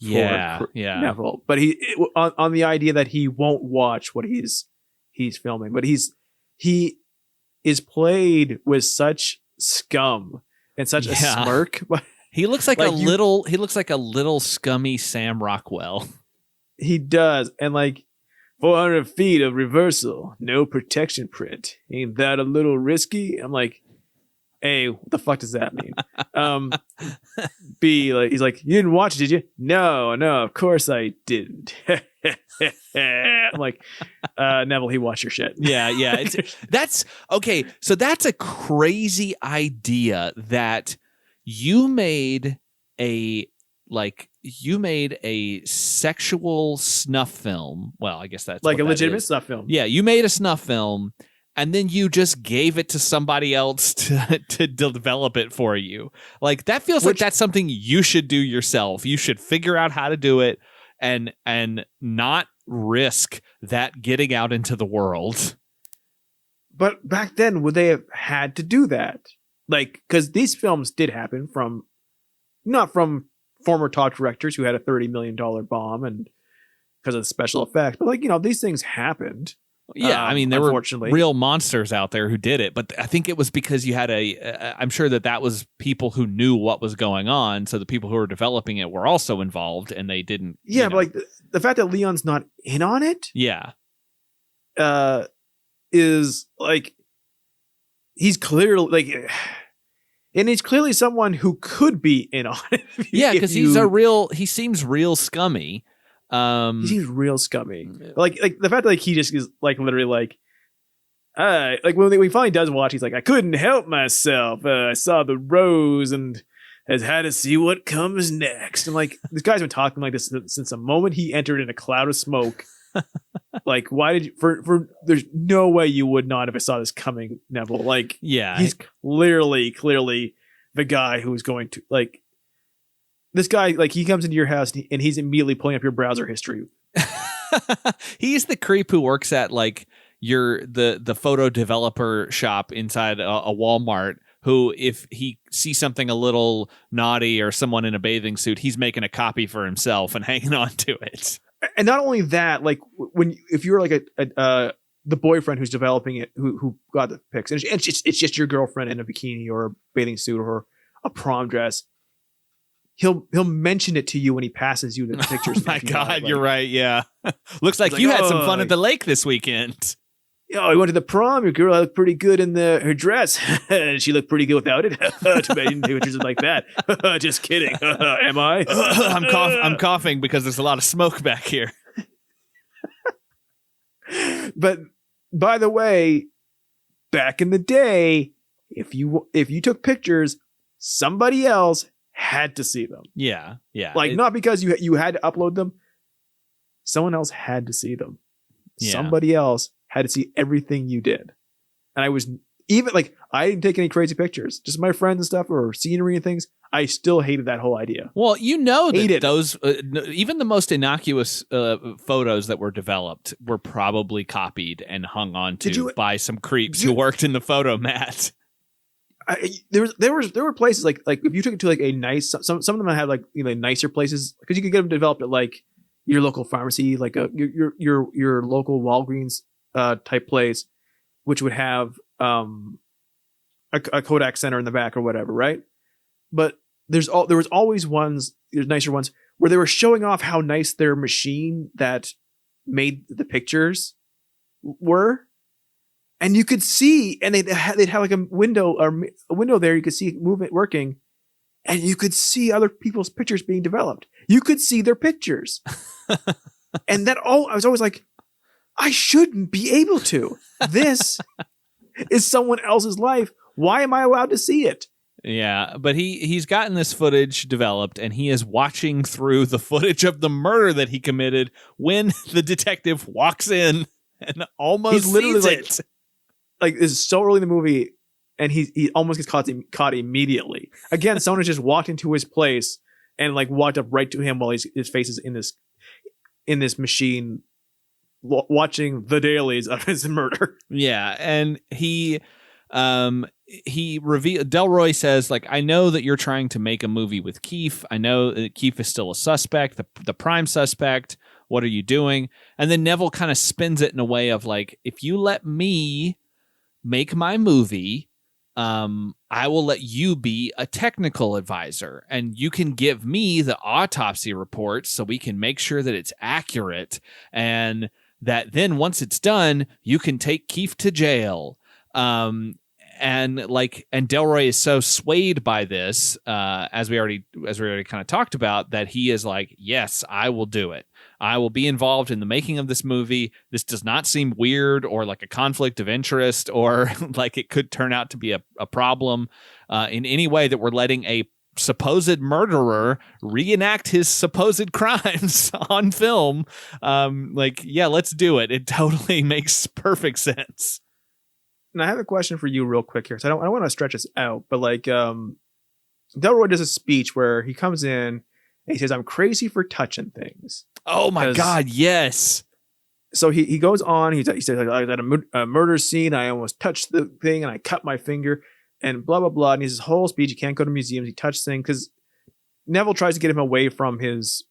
[SPEAKER 2] Neville, but he on the idea that he won't watch what he's filming, but he is played with such scum and such a smirk.
[SPEAKER 1] He looks like a little scummy Sam Rockwell.
[SPEAKER 2] He does, and like 400 feet of reversal, no protection print. Ain't that a little risky? I'm like, A, what the fuck does that mean? B, like, he's like, you didn't watch it, did you? No, of course I didn't. I'm like, Neville, he watched your shit.
[SPEAKER 1] Yeah. That's okay. So that's a crazy idea that you made a sexual snuff film. Well, I guess that's
[SPEAKER 2] like a legitimate snuff film.
[SPEAKER 1] Yeah, you made a snuff film, and then you just gave it to somebody else to develop it for you. Like, that feels like that's something you should do yourself. You should figure out how to do it and not risk that getting out into the world.
[SPEAKER 2] But back then, would they have had to do that? Like, because these films did happen not from former top directors who had a $30 million bomb and because of the special effects, but like, these things happened.
[SPEAKER 1] Yeah, I mean, there were real monsters out there who did it, but I think it was because you had I'm sure that was people who knew what was going on, so the people who were developing it were also involved, and they didn't.
[SPEAKER 2] Yeah, but like the fact that Leon's not in on it, is like he's clearly like, and he's clearly someone who could be in on it.
[SPEAKER 1] Yeah, because he seems real scummy.
[SPEAKER 2] He seems real scummy. Like the fact that like he just is like literally like when he finally does watch, he's like, I couldn't help myself. I saw the rose and has had to see what comes next. I'm like, this guy's been talking like this since the moment he entered in a cloud of smoke. Like, why did you? For there's no way you would not have saw this coming, Neville. Like,
[SPEAKER 1] yeah,
[SPEAKER 2] he's clearly the guy who's going to like. This guy, like, he comes into your house and he's immediately pulling up your browser history.
[SPEAKER 1] He's the creep who works at like the photo developer shop inside a Walmart, who, if he sees something a little naughty or someone in a bathing suit, he's making a copy for himself and hanging on to it.
[SPEAKER 2] And not only that, like if you're like the boyfriend who's developing it, who got the pics, and it's just your girlfriend in a bikini or a bathing suit or a prom dress. He'll mention it to you when he passes you the pictures.
[SPEAKER 1] Oh my God, you're right. Yeah, looks like you had some fun at the lake this weekend.
[SPEAKER 2] Oh, we went to the prom. Your girl looked pretty good in her dress. She looked pretty good without it. Too bad you didn't take pictures like that. Just kidding. Am I?
[SPEAKER 1] I'm coughing because there's a lot of smoke back here.
[SPEAKER 2] But by the way, back in the day, if you took pictures, somebody else had to see them.
[SPEAKER 1] Yeah.
[SPEAKER 2] Like not because you had to upload them. Someone else had to see them.
[SPEAKER 1] Yeah.
[SPEAKER 2] Somebody else had to see everything you did. And I was even like, I didn't take any crazy pictures, just my friends and stuff or scenery and things. I still hated that whole idea.
[SPEAKER 1] Well, you know that those, even the most innocuous photos that were developed were probably copied and hung on to by some creeps who worked in the photo mat.
[SPEAKER 2] There were places like if you took it to like a nice, some of them had like, you know, nicer places because you could get them developed at like your local pharmacy, like your local Walgreens type place, which would have a Kodak center in the back or whatever, right? But there was always there's nicer ones where they were showing off how nice their machine that made the pictures were, and you could see, and they'd have like a window there, you could see movement working, and you could see other people's pictures being developed. You could see their pictures, and I was always like, I shouldn't be able to. This is someone else's life. Why am I allowed to see it?
[SPEAKER 1] Yeah, but he's gotten this footage developed, and he is watching through the footage of the murder that he committed when the detective walks in and almost sees it.
[SPEAKER 2] Like, this is so early in the movie, and he almost gets caught immediately. Again, someone has just walked into his place and like walked up right to him while his face is in this machine, watching the dailies of his murder.
[SPEAKER 1] Yeah, and he Delroy says, like, I know that you're trying to make a movie with Keefe. I know that Keefe is still a suspect, the prime suspect. What are you doing? And then Neville kind of spins it in a way of like, if you let me make my movie, I will let you be a technical advisor, and you can give me the autopsy report so we can make sure that it's accurate, and that then once it's done, you can take Keefe to jail. And Delroy is so swayed by this, as we already kind of talked about, that he is like, yes, I will do it. I will be involved in the making of this movie. This does not seem weird or like a conflict of interest or like it could turn out to be a problem in any way that we're letting a supposed murderer reenact his supposed crimes on film. Yeah, let's do it. It totally makes perfect sense.
[SPEAKER 2] And I have a question for you real quick here. So I don't want to stretch this out, but like, Delroy does a speech where he comes in and he says, I'm crazy for touching things.
[SPEAKER 1] Oh my God. Yes.
[SPEAKER 2] So he goes on, he says, like, I was at a murder scene. I almost touched the thing and I cut my finger and blah, blah, blah. And he has this whole speech. He can't go to museums. He touched things because Neville tries to get him away from his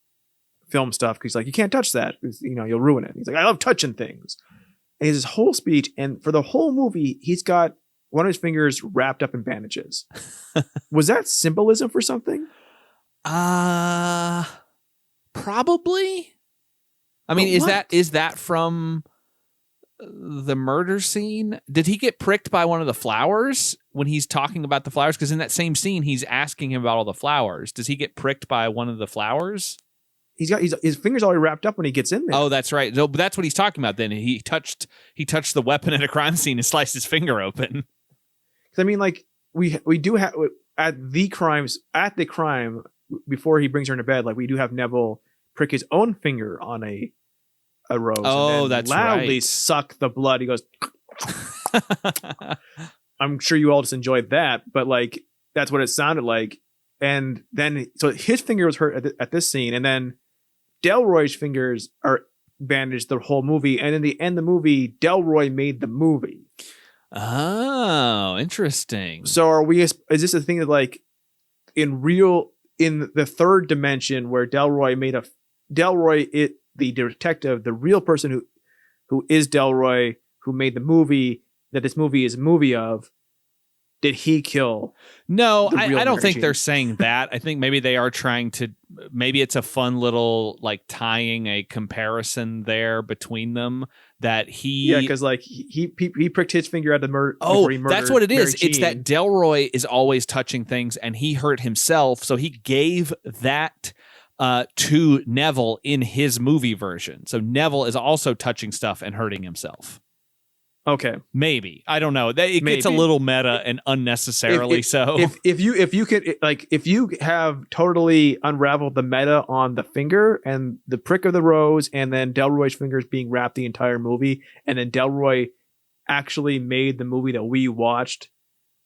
[SPEAKER 2] film stuff. Cause he's like, you can't touch that. You know, you'll ruin it. He's like, I love touching things. And he has this whole speech, and for the whole movie, he's got one of his fingers wrapped up in bandages. Was that symbolism for something?
[SPEAKER 1] Probably. I mean, is that from the murder scene? Did he get pricked by one of the flowers when he's talking about the flowers? Because in that same scene, he's asking him about all the flowers. Does he get pricked by one of the flowers?
[SPEAKER 2] His fingers already wrapped up when he gets in there.
[SPEAKER 1] Oh, that's right. So that's what he's talking about. Then he touched the weapon at a crime scene and sliced his finger open.
[SPEAKER 2] I mean, like we do have at the crime before he brings her into bed. Like we do have Neville prick his own finger on a rose.
[SPEAKER 1] Oh,
[SPEAKER 2] and then
[SPEAKER 1] that's
[SPEAKER 2] loudly
[SPEAKER 1] right.
[SPEAKER 2] Suck the blood. He goes. I'm sure you all just enjoyed that, but like that's what it sounded like. And then so his finger was hurt at this scene, and then Delroy's fingers are bandaged the whole movie, and in the end of the movie, Delroy made the movie.
[SPEAKER 1] Oh, interesting.
[SPEAKER 2] So is this a thing that like in the third dimension where the detective, the real person who is Delroy, who made the movie that this movie is a movie of, did he kill?
[SPEAKER 1] No, I don't think they're saying that. I think maybe they are trying to, maybe it's a fun little like tying a comparison there between them that
[SPEAKER 2] Yeah, because like he pricked his finger at the murder.
[SPEAKER 1] Oh, that's what it is. It's that Delroy is always touching things, and he hurt himself, so he gave that to Neville in his movie version. So Neville is also touching stuff and hurting himself.
[SPEAKER 2] Okay,
[SPEAKER 1] maybe, I don't know. It gets a little meta and unnecessarily so.
[SPEAKER 2] If you have totally unraveled the meta on the finger and the prick of the rose, and then Delroy's fingers being wrapped the entire movie, and then Delroy actually made the movie that we watched,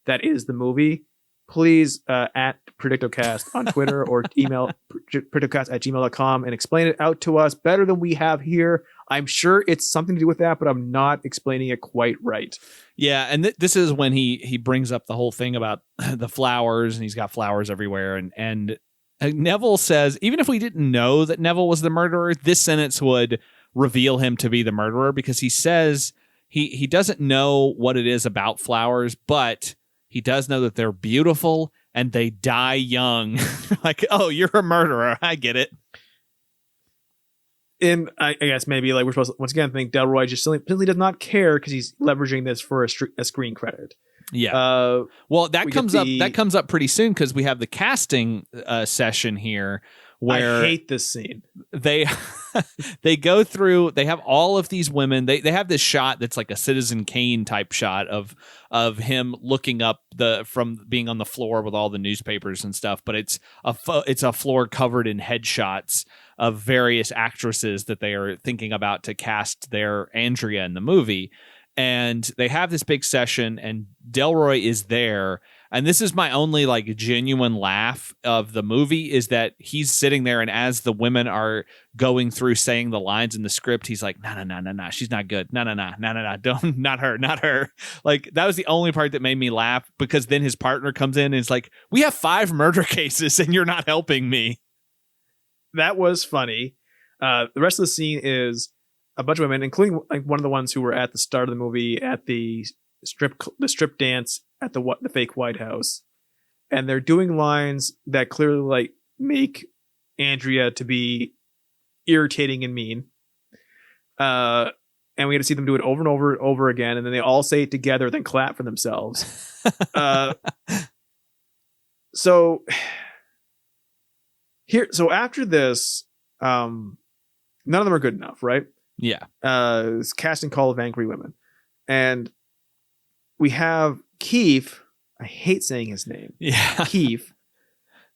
[SPEAKER 2] that is the movie. Please at predictocast on Twitter or email predictocast@gmail.com and explain it out to us better than we have here. I'm sure it's something to do with that, but I'm not explaining it quite right.
[SPEAKER 1] Yeah, and this is when he brings up the whole thing about the flowers, and he's got flowers everywhere. And Neville says, even if we didn't know that Neville was the murderer, this sentence would reveal him to be the murderer, because he says he doesn't know what it is about flowers, but he does know that they're beautiful and they die young. Like, oh, you're a murderer. I get it.
[SPEAKER 2] And I guess maybe like we're supposed to once again think Delroy just simply does not care because he's leveraging this for a screen credit.
[SPEAKER 1] Yeah. Well, that comes up pretty soon, because we have the casting session here where
[SPEAKER 2] I hate this scene.
[SPEAKER 1] They go through. They have all of these women. They have this shot that's like a Citizen Kane type shot of him looking up from being on the floor with all the newspapers and stuff. But it's a floor covered in headshots of various actresses that they are thinking about to cast their Andrea in the movie. And they have this big session, and Delroy is there. And this is my only like genuine laugh of the movie, is that he's sitting there, and as the women are going through saying the lines in the script, he's like, no, she's not good. No, don't, not her. Like, that was the only part that made me laugh, because then his partner comes in and is like, we have 5 murder cases and you're not helping me.
[SPEAKER 2] That was funny. The rest of the scene is a bunch of women, including like one of the ones who were at the start of the movie at the strip dance at the fake White House, and they're doing lines that clearly like make Andrea to be irritating and mean. And we get to see them do it over and over and over again, and then they all say it together, then clap for themselves. So after this, none of them are good enough, right?
[SPEAKER 1] Yeah.
[SPEAKER 2] It's casting call of angry women, and we have Keefe. I hate saying his name.
[SPEAKER 1] Yeah.
[SPEAKER 2] Keefe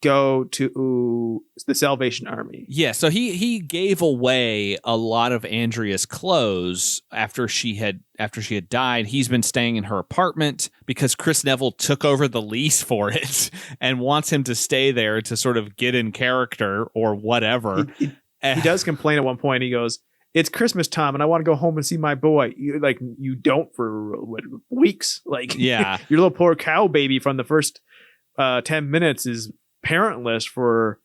[SPEAKER 2] go to the Salvation Army.
[SPEAKER 1] Yeah, so he gave away a lot of Andrea's clothes after she had died. He's been staying in her apartment because Chris Neville took over the lease for it and wants him to stay there to sort of get in character or whatever.
[SPEAKER 2] He does complain at one point. He goes, "It's Christmas time and I want to go home and see my boy." You don't for weeks. Like,
[SPEAKER 1] yeah,
[SPEAKER 2] your little poor cow baby from the first 10 minutes is parentless for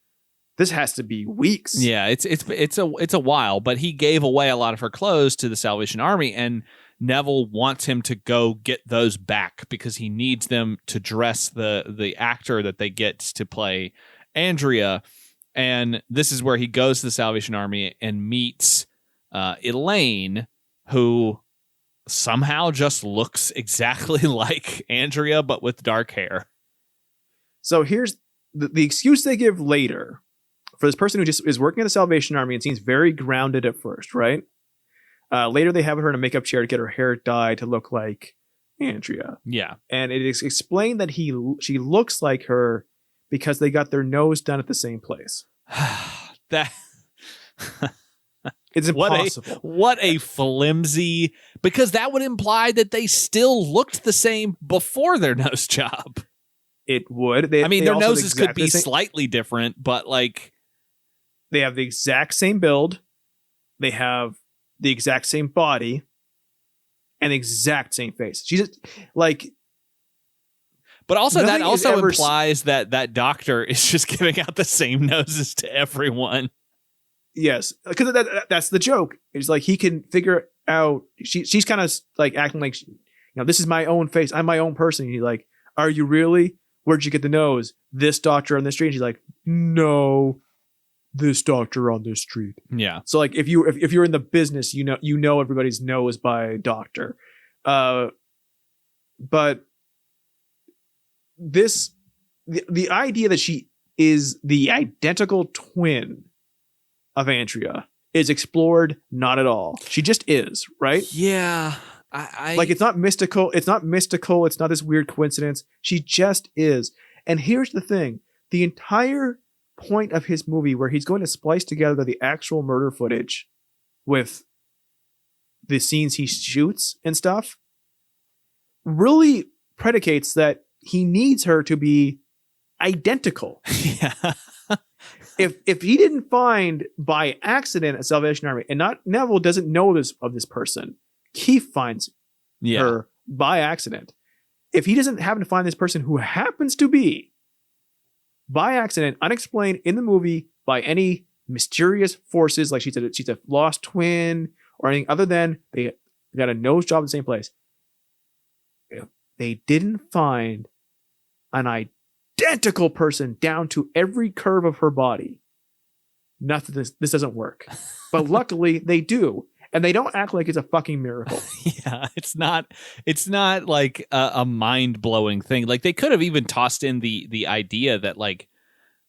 [SPEAKER 2] this has to be weeks.
[SPEAKER 1] Yeah, it's a while, but he gave away a lot of her clothes to the Salvation Army, and Neville wants him to go get those back because he needs them to dress the actor that they get to play Andrea. And this is where he goes to the Salvation Army and meets Elaine, who somehow just looks exactly like Andrea, but with dark hair.
[SPEAKER 2] So here's the excuse they give later for this person who just is working at the Salvation Army and seems very grounded at first, right? Later, they have her in a makeup chair to get her hair dyed to look like Andrea.
[SPEAKER 1] Yeah.
[SPEAKER 2] And it is explained that she looks like her because they got their nose done at the same place. It's impossible.
[SPEAKER 1] What a flimsy, because that would imply that they still looked the same before their nose job.
[SPEAKER 2] It would.
[SPEAKER 1] Their noses could be slightly different, but like
[SPEAKER 2] they have the exact same build. They have the exact same body and the exact same face. She's just like,
[SPEAKER 1] but also that also implies that doctor is just giving out the same noses to everyone.
[SPEAKER 2] Yes, because that's the joke. It's like he can figure out. She's kind of like acting like, this is my own face. I'm my own person. And he's like, "Are you really? Where'd you get the nose? This doctor on the street?" And she's like, "No." this doctor on this street.
[SPEAKER 1] Yeah.
[SPEAKER 2] So like if you're in the business, you know everybody's knows by doctor. But the idea that she is the identical twin of Andrea is explored not at all. She just is, right?
[SPEAKER 1] Yeah.
[SPEAKER 2] Like it's not mystical. It's not this weird coincidence. She just is. And here's the thing. The entire point of his movie where he's going to splice together the actual murder footage with the scenes he shoots and stuff really predicates that he needs her to be identical.
[SPEAKER 1] Yeah.
[SPEAKER 2] If he didn't find by accident a Salvation Army, and not Neville doesn't know of this person, Keefe finds her by accident. If he doesn't happen to find this person who happens to be by accident, unexplained in the movie by any mysterious forces, like she's a lost twin or anything other than they got a nose job in the same place. If they didn't find an identical person down to every curve of her body, nothing. This doesn't work. But luckily they do. And they don't act like it's a fucking miracle.
[SPEAKER 1] Yeah, it's not like a mind-blowing thing. Like they could have even tossed in the idea that like,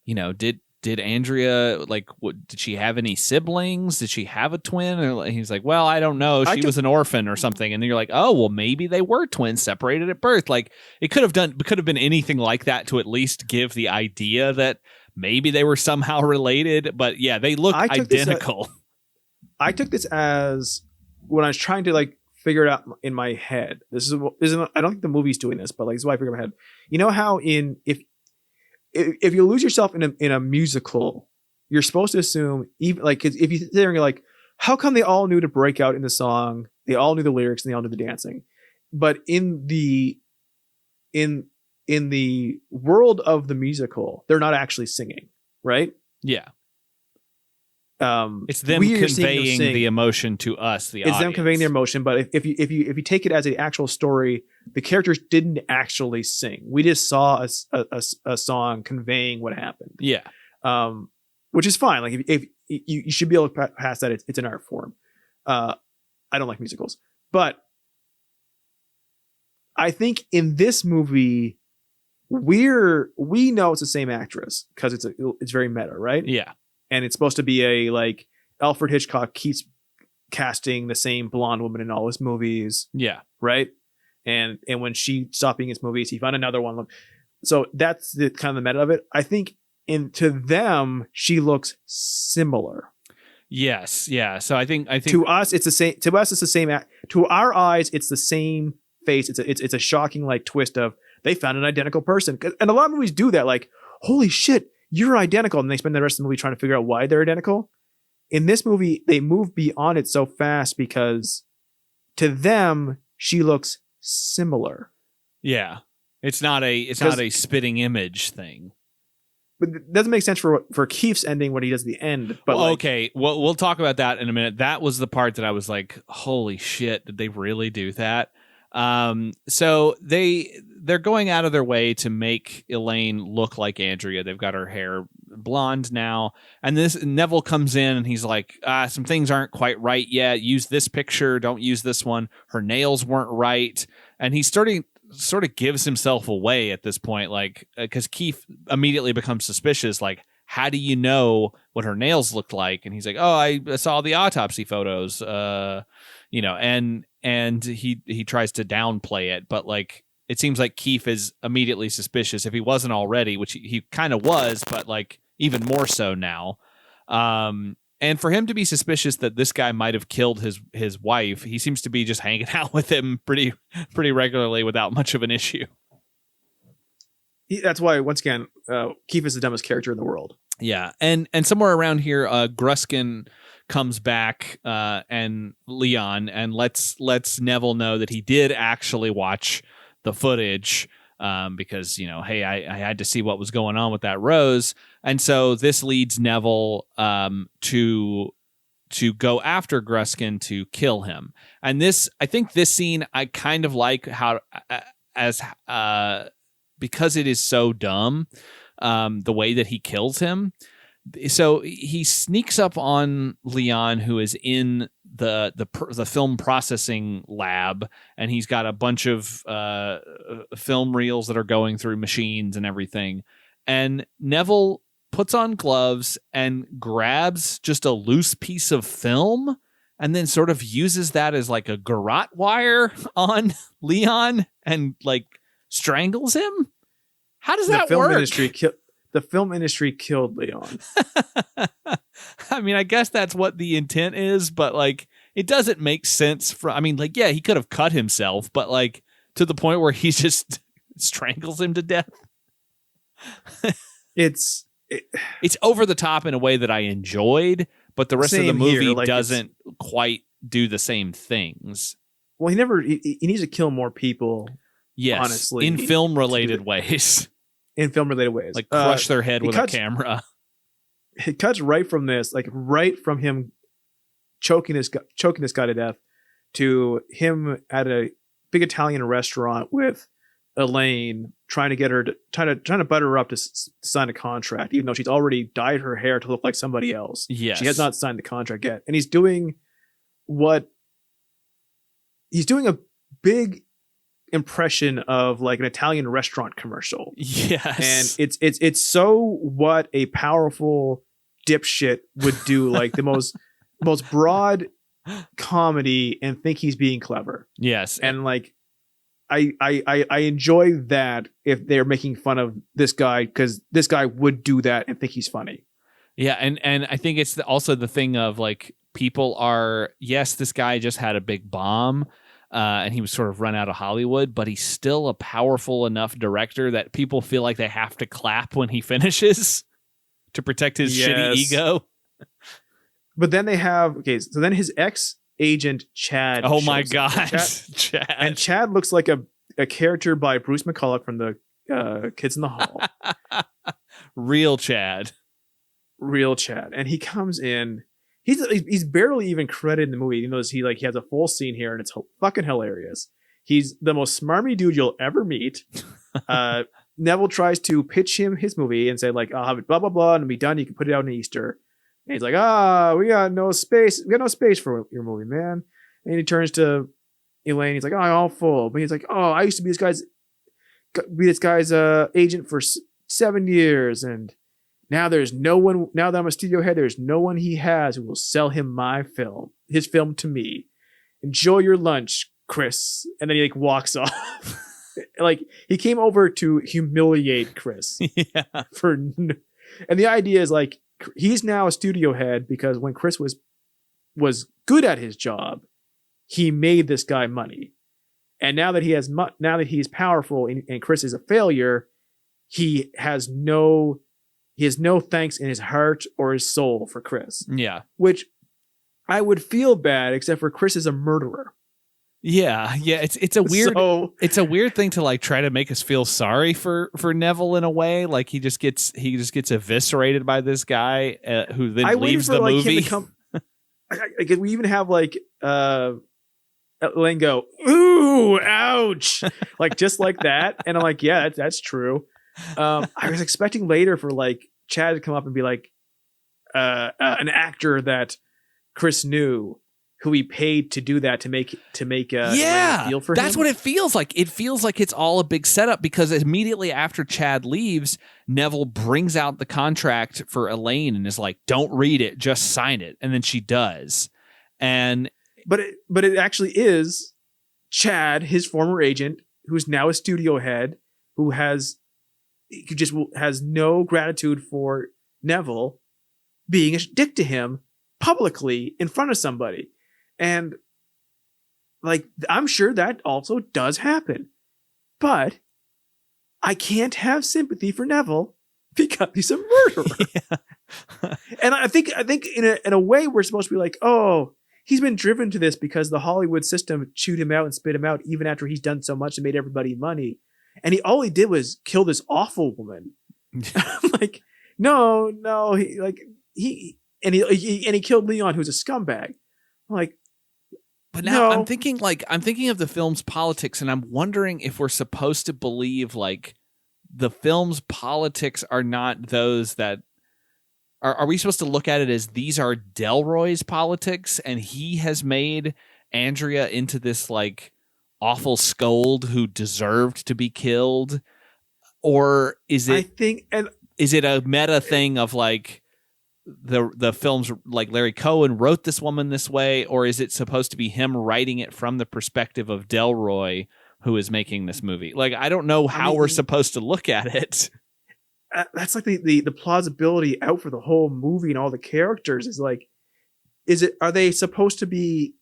[SPEAKER 1] you know, did Andrea like did she have any siblings? Did she have a twin? Or he's like, well, I don't know. She was an orphan or something. And then you're like, oh, well, maybe they were twins separated at birth. Like it could have been anything like that to at least give the idea that maybe they were somehow related. But yeah, they look identical.
[SPEAKER 2] I took this as when I was trying to like figure it out in my head. This is I don't think the movie's doing this, but like this is why I figure in my head. You know how if you lose yourself in a musical, you're supposed to assume even like if you sit there and you're like, how come they all knew to break out in the song? They all knew the lyrics and they all knew the dancing. But in the world of the musical, they're not actually singing, right?
[SPEAKER 1] Yeah. It's them conveying the emotion to us, the audience.
[SPEAKER 2] It's them conveying their emotion, but if you take it as an actual story, the characters didn't actually sing. We just saw a song conveying what happened.
[SPEAKER 1] Yeah.
[SPEAKER 2] Which is fine. Like if you should be able to pass that. It's an art form. I don't like musicals, but I think in this movie we know it's the same actress because it's very meta, right?
[SPEAKER 1] Yeah.
[SPEAKER 2] And it's supposed to be a like Alfred Hitchcock keeps casting the same blonde woman in all his movies.
[SPEAKER 1] Yeah.
[SPEAKER 2] Right. And when she stopped being his movies, he found another one. So that's the kind of the meta of it. I think to them, she looks similar.
[SPEAKER 1] Yes. Yeah. So I think
[SPEAKER 2] to us, it's the same. To us, it's the same. To our eyes, it's the same face. It's a shocking like twist of they found an identical person. And a lot of movies do that. Like, holy shit, you're identical. And they spend the rest of the movie trying to figure out why they're identical. In this movie, they move beyond it so fast because to them, she looks similar.
[SPEAKER 1] Yeah. It's not a spitting image thing.
[SPEAKER 2] But it doesn't make sense for Keefe's ending when he does the end. But
[SPEAKER 1] well, okay. Well, we'll talk about that in a minute. That was the part that I was like, holy shit, did they really do that? So they're going out of their way to make Elaine look like Andrea. They've got her hair blonde now. And this Neville comes in and he's like, some things aren't quite right yet. Use this picture. Don't use this one. Her nails weren't right. And he's sort of gives himself away at this point, like, because Keefe immediately becomes suspicious. Like, how do you know what her nails looked like? And he's like, oh, I saw the autopsy photos, and he tries to downplay it, but like it seems like Keefe is immediately suspicious if he wasn't already, which he kind of was, but like even more so now. And for him to be suspicious that this guy might have killed his wife, he seems to be just hanging out with him pretty regularly without much of an issue.
[SPEAKER 2] That's why, once again, Keefe is the dumbest character in the world.
[SPEAKER 1] Yeah, and somewhere around here, Gruskin comes back and Leon and lets Neville know that he did actually watch the footage because, you know, hey, I had to see what was going on with that rose. And so this leads Neville to go after Gruskin to kill him. And I think this scene, I kind of like how because it is so dumb, the way that he kills him. So he sneaks up on Leon, who is in the film processing lab, and he's got a bunch of film reels that are going through machines and everything. And Neville puts on gloves and grabs just a loose piece of film and then sort of uses that as like a garrote wire on Leon and like strangles him. How does that work?
[SPEAKER 2] The film industry killed Leon.
[SPEAKER 1] I mean, I guess that's what the intent is, but like it doesn't make sense I mean, like, yeah, he could have cut himself, but like to the point where he just strangles him to death.
[SPEAKER 2] It's
[SPEAKER 1] over the top in a way that I enjoyed, but the rest of the movie like doesn't quite do the same things.
[SPEAKER 2] Well, he needs to kill more people.
[SPEAKER 1] Yes, honestly, in film related ways.
[SPEAKER 2] In film related ways,
[SPEAKER 1] like crush their head with a camera.
[SPEAKER 2] It cuts right from this, like right from him choking this guy to death, to him at a big Italian restaurant with Elaine, trying to get her trying to butter her up to sign a contract, even though she's already dyed her hair to look like somebody else.
[SPEAKER 1] Yes.
[SPEAKER 2] She has not signed the contract yet, and he's doing a big impression of like an Italian restaurant commercial.
[SPEAKER 1] Yes.
[SPEAKER 2] And it's so what a powerful dipshit would do, like the most broad comedy and think he's being clever.
[SPEAKER 1] Yes.
[SPEAKER 2] And like I enjoy that if they're making fun of this guy, because this guy would do that and think he's funny.
[SPEAKER 1] Yeah, and I think it's also the thing of like people are, yes, this guy just had a big bomb. And he was sort of run out of Hollywood, but he's still a powerful enough director that people feel like they have to clap when he finishes to protect his shitty ego.
[SPEAKER 2] But then so then his ex-agent, Chad.
[SPEAKER 1] Oh my God.
[SPEAKER 2] Chad. And Chad looks like a character by Bruce McCulloch from the Kids in the Hall.
[SPEAKER 1] Real Chad.
[SPEAKER 2] And he comes in. He's barely even credited in the movie, even though he has a full scene here, and it's fucking hilarious. He's the most smarmy dude you'll ever meet. Neville tries to pitch him his movie and say like, I'll have it blah blah blah and it'll be done. You can put it out in Easter. And he's like, we got no space. We got no space for your movie, man. And he turns to Elaine. He's like, I'm all full. But he's like, I used to be this guy's agent for 7 years, and now there's no one. Now that I'm a studio head, there's no one he has who will sell him his film to me. Enjoy your lunch, Chris. And then he like walks off. Like he came over to humiliate Chris.
[SPEAKER 1] Yeah.
[SPEAKER 2] And the idea is like he's now a studio head because when Chris was good at his job, he made this guy money. And now that he's powerful and Chris is a failure, he has no thanks in his heart or his soul for Chris.
[SPEAKER 1] Yeah.
[SPEAKER 2] Which I would feel bad, except for Chris is a murderer.
[SPEAKER 1] Yeah. It's a weird thing to like try to make us feel sorry for Neville in a way. Like he just gets eviscerated by this guy who then leaves the movie.
[SPEAKER 2] We even have like Elaine go, ooh, ouch, like just like that, and I'm like, yeah, that's true. I was expecting later for like Chad to come up and be like an actor that Chris knew, who he paid to do that to make Elaine feel for him.
[SPEAKER 1] That's what it feels like. It feels like it's all a big setup because immediately after Chad leaves, Neville brings out the contract for Elaine and is like, "Don't read it, just sign it." And then she does, but
[SPEAKER 2] it actually is Chad, his former agent, who's now a studio head, who just has no gratitude for Neville being a dick to him publicly in front of somebody. And like, I'm sure that also does happen, but I can't have sympathy for Neville because he's a murderer. Yeah. And I think in a way we're supposed to be like, oh, he's been driven to this because the Hollywood system chewed him out and spit him out even after he's done so much and made everybody money. And all he did was kill this awful woman. I'm like, no, he killed Leon, who's a scumbag. I'm like,
[SPEAKER 1] but now I'm thinking of the film's politics, and I'm wondering if we're supposed to believe like the film's politics are not those that are we supposed to look at it as these are Delroy's politics and he has made Andrea into this like awful scold who deserved to be killed? Or is it, is it a meta thing of like the film's like Larry Cohen wrote this woman this way, or is it supposed to be him writing it from the perspective of Delroy who is making this movie? Like, I don't know how we're supposed to look at it.
[SPEAKER 2] That's like the plausibility out for the whole movie and all the characters is like, are they supposed to be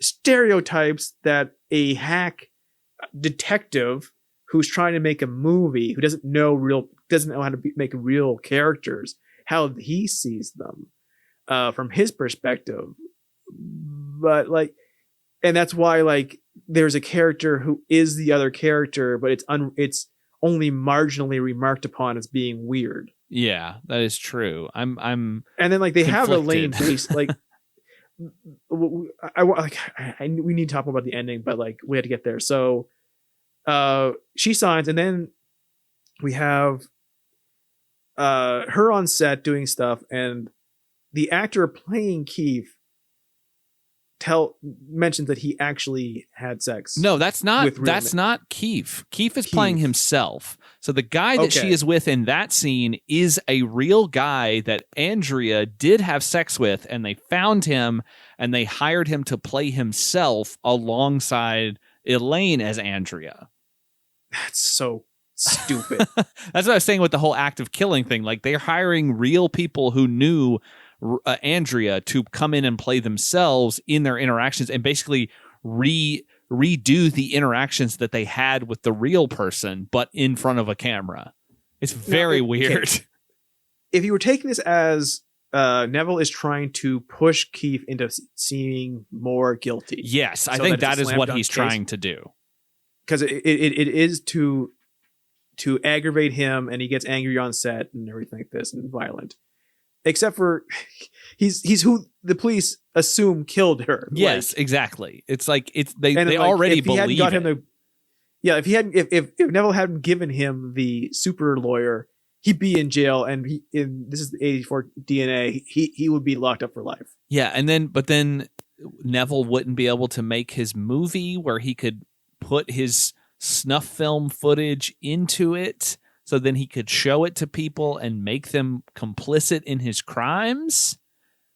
[SPEAKER 2] stereotypes that a hack detective who's trying to make a movie, who doesn't know how to make real characters, how he sees them from his perspective? But like, and that's why like there's a character who is the other character, but it's only marginally remarked upon as being weird.
[SPEAKER 1] Yeah, that is true. I'm and
[SPEAKER 2] then like they
[SPEAKER 1] conflicted.
[SPEAKER 2] have Elaine based like we need to talk about the ending, but like we had to get there. So she signs, and then we have her on set doing stuff, and the actor playing Keefe mentions that he actually had sex.
[SPEAKER 1] No, that's not Keefe. Keefe is playing himself. So the guy that she is with in that scene is a real guy that Andrea did have sex with, and they found him and they hired him to play himself alongside Elaine as Andrea.
[SPEAKER 2] That's so stupid.
[SPEAKER 1] That's what I was saying with the whole act of killing thing. Like, they're hiring real people who knew Andrea to come in and play themselves in their interactions and basically redo the interactions that they had with the real person, but in front of a camera. It's very weird.
[SPEAKER 2] If you were taking this as Neville is trying to push Keefe into seeming more guilty.
[SPEAKER 1] Yes, I think that is what he's trying to do.
[SPEAKER 2] Because it is to aggravate him, and he gets angry on set and everything like this and violent. Except for he's who the police assume killed her.
[SPEAKER 1] Yes, exactly. It's like they already believe it.
[SPEAKER 2] If Neville hadn't given him the super lawyer, he'd be in jail, and this is the 84 DNA. He would be locked up for life.
[SPEAKER 1] Yeah, but then Neville wouldn't be able to make his movie where he could put his snuff film footage into it, so then he could show it to people and make them complicit in his crimes.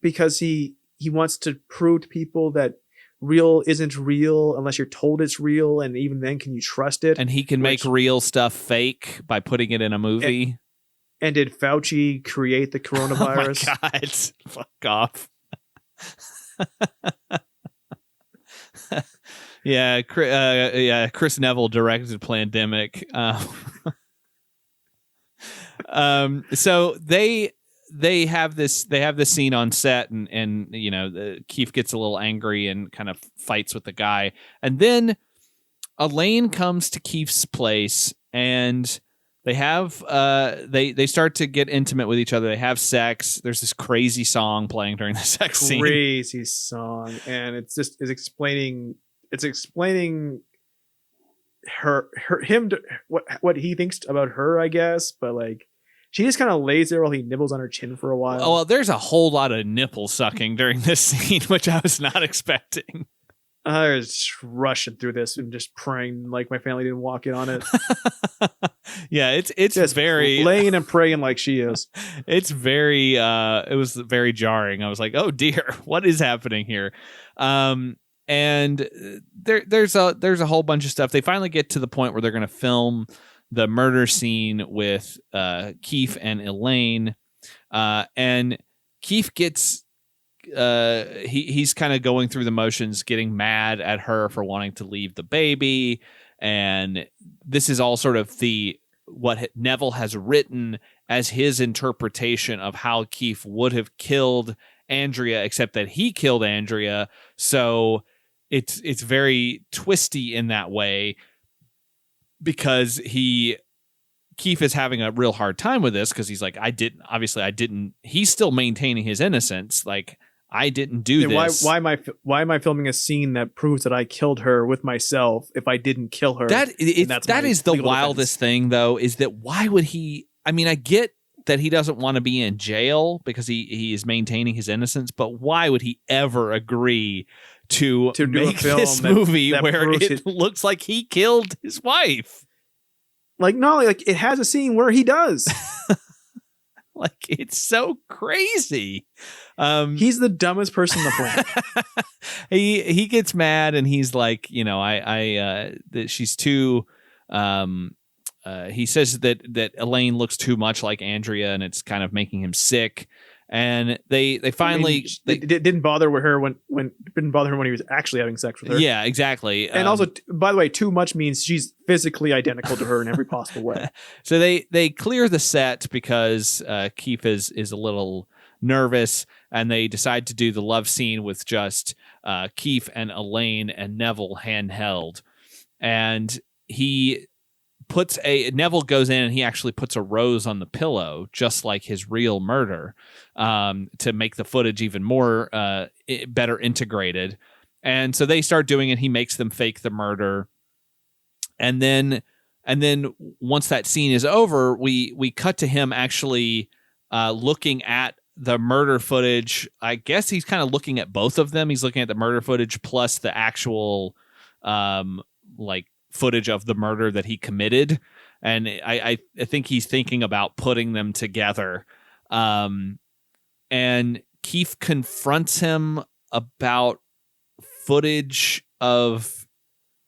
[SPEAKER 1] Because
[SPEAKER 2] he wants to prove to people that real isn't real unless you're told it's real, and even then, can you trust it?
[SPEAKER 1] And he can make real stuff fake by putting it in a movie.
[SPEAKER 2] And did Fauci create the coronavirus?
[SPEAKER 1] Oh my God. Fuck off. Yeah, Chris Neville directed Plandemic. So they have this scene on set, and you know, Keefe gets a little angry and kind of fights with the guy, and then Elaine comes to Keefe's place, and they have they start to get intimate with each other. They have sex. There's this crazy song playing during the sex scene.
[SPEAKER 2] Crazy song, and it's explaining him what he thinks about her, I guess, but like she just kind of lays there while he nibbles on her chin for a while.
[SPEAKER 1] Oh, well, there's a whole lot of nipple sucking during this scene, which I was not expecting.
[SPEAKER 2] I was just rushing through this and just praying like my family didn't walk in on it.
[SPEAKER 1] Yeah, it's just very
[SPEAKER 2] laying and praying like she is.
[SPEAKER 1] It's very it was very jarring. I was like, oh dear, what is happening here? And there's a whole bunch of stuff. They finally get to the point where they're going to film the murder scene with Keefe and Elaine, and Keefe gets he's kind of going through the motions, getting mad at her for wanting to leave the baby, and this is all sort of what Neville has written as his interpretation of how Keefe would have killed Andrea, except that he killed Andrea. So it's very twisty in that way, because Keefe is having a real hard time with this, because he's like, I didn't. He's still maintaining his innocence. Like, I didn't do this.
[SPEAKER 2] Why am I filming a scene that proves that I killed her with myself if I didn't kill her?
[SPEAKER 1] That is the wildest thing, though, is that why would he? I mean, I get that he doesn't want to be in jail because he is maintaining his innocence, but why would he ever agree to make this movie where it looks like he killed his wife?
[SPEAKER 2] Like, no, like it has a scene where he does.
[SPEAKER 1] Like, it's so crazy.
[SPEAKER 2] He's the dumbest person on the planet.
[SPEAKER 1] He gets mad and he's like, that she's too. He says that Elaine looks too much like Andrea, and it's kind of making him sick. And they finally
[SPEAKER 2] it didn't bother with her when didn't bother her when he was actually having sex with her.
[SPEAKER 1] Yeah, exactly.
[SPEAKER 2] And also, by the way, too much means she's physically identical to her in every possible way.
[SPEAKER 1] So they clear the set because Keefe is a little nervous, and they decide to do the love scene with just Keefe and Elaine and Neville handheld. And Neville goes in and he actually puts a rose on the pillow, just like his real murder, to make the footage even more better integrated. And so they start doing it. He makes them fake the murder. And then once that scene is over, we cut to him actually looking at the murder footage. I guess he's kind of looking at both of them. He's looking at the murder footage plus the actual footage of the murder that he committed. And I think he's thinking about putting them together. And Keefe confronts him about footage of,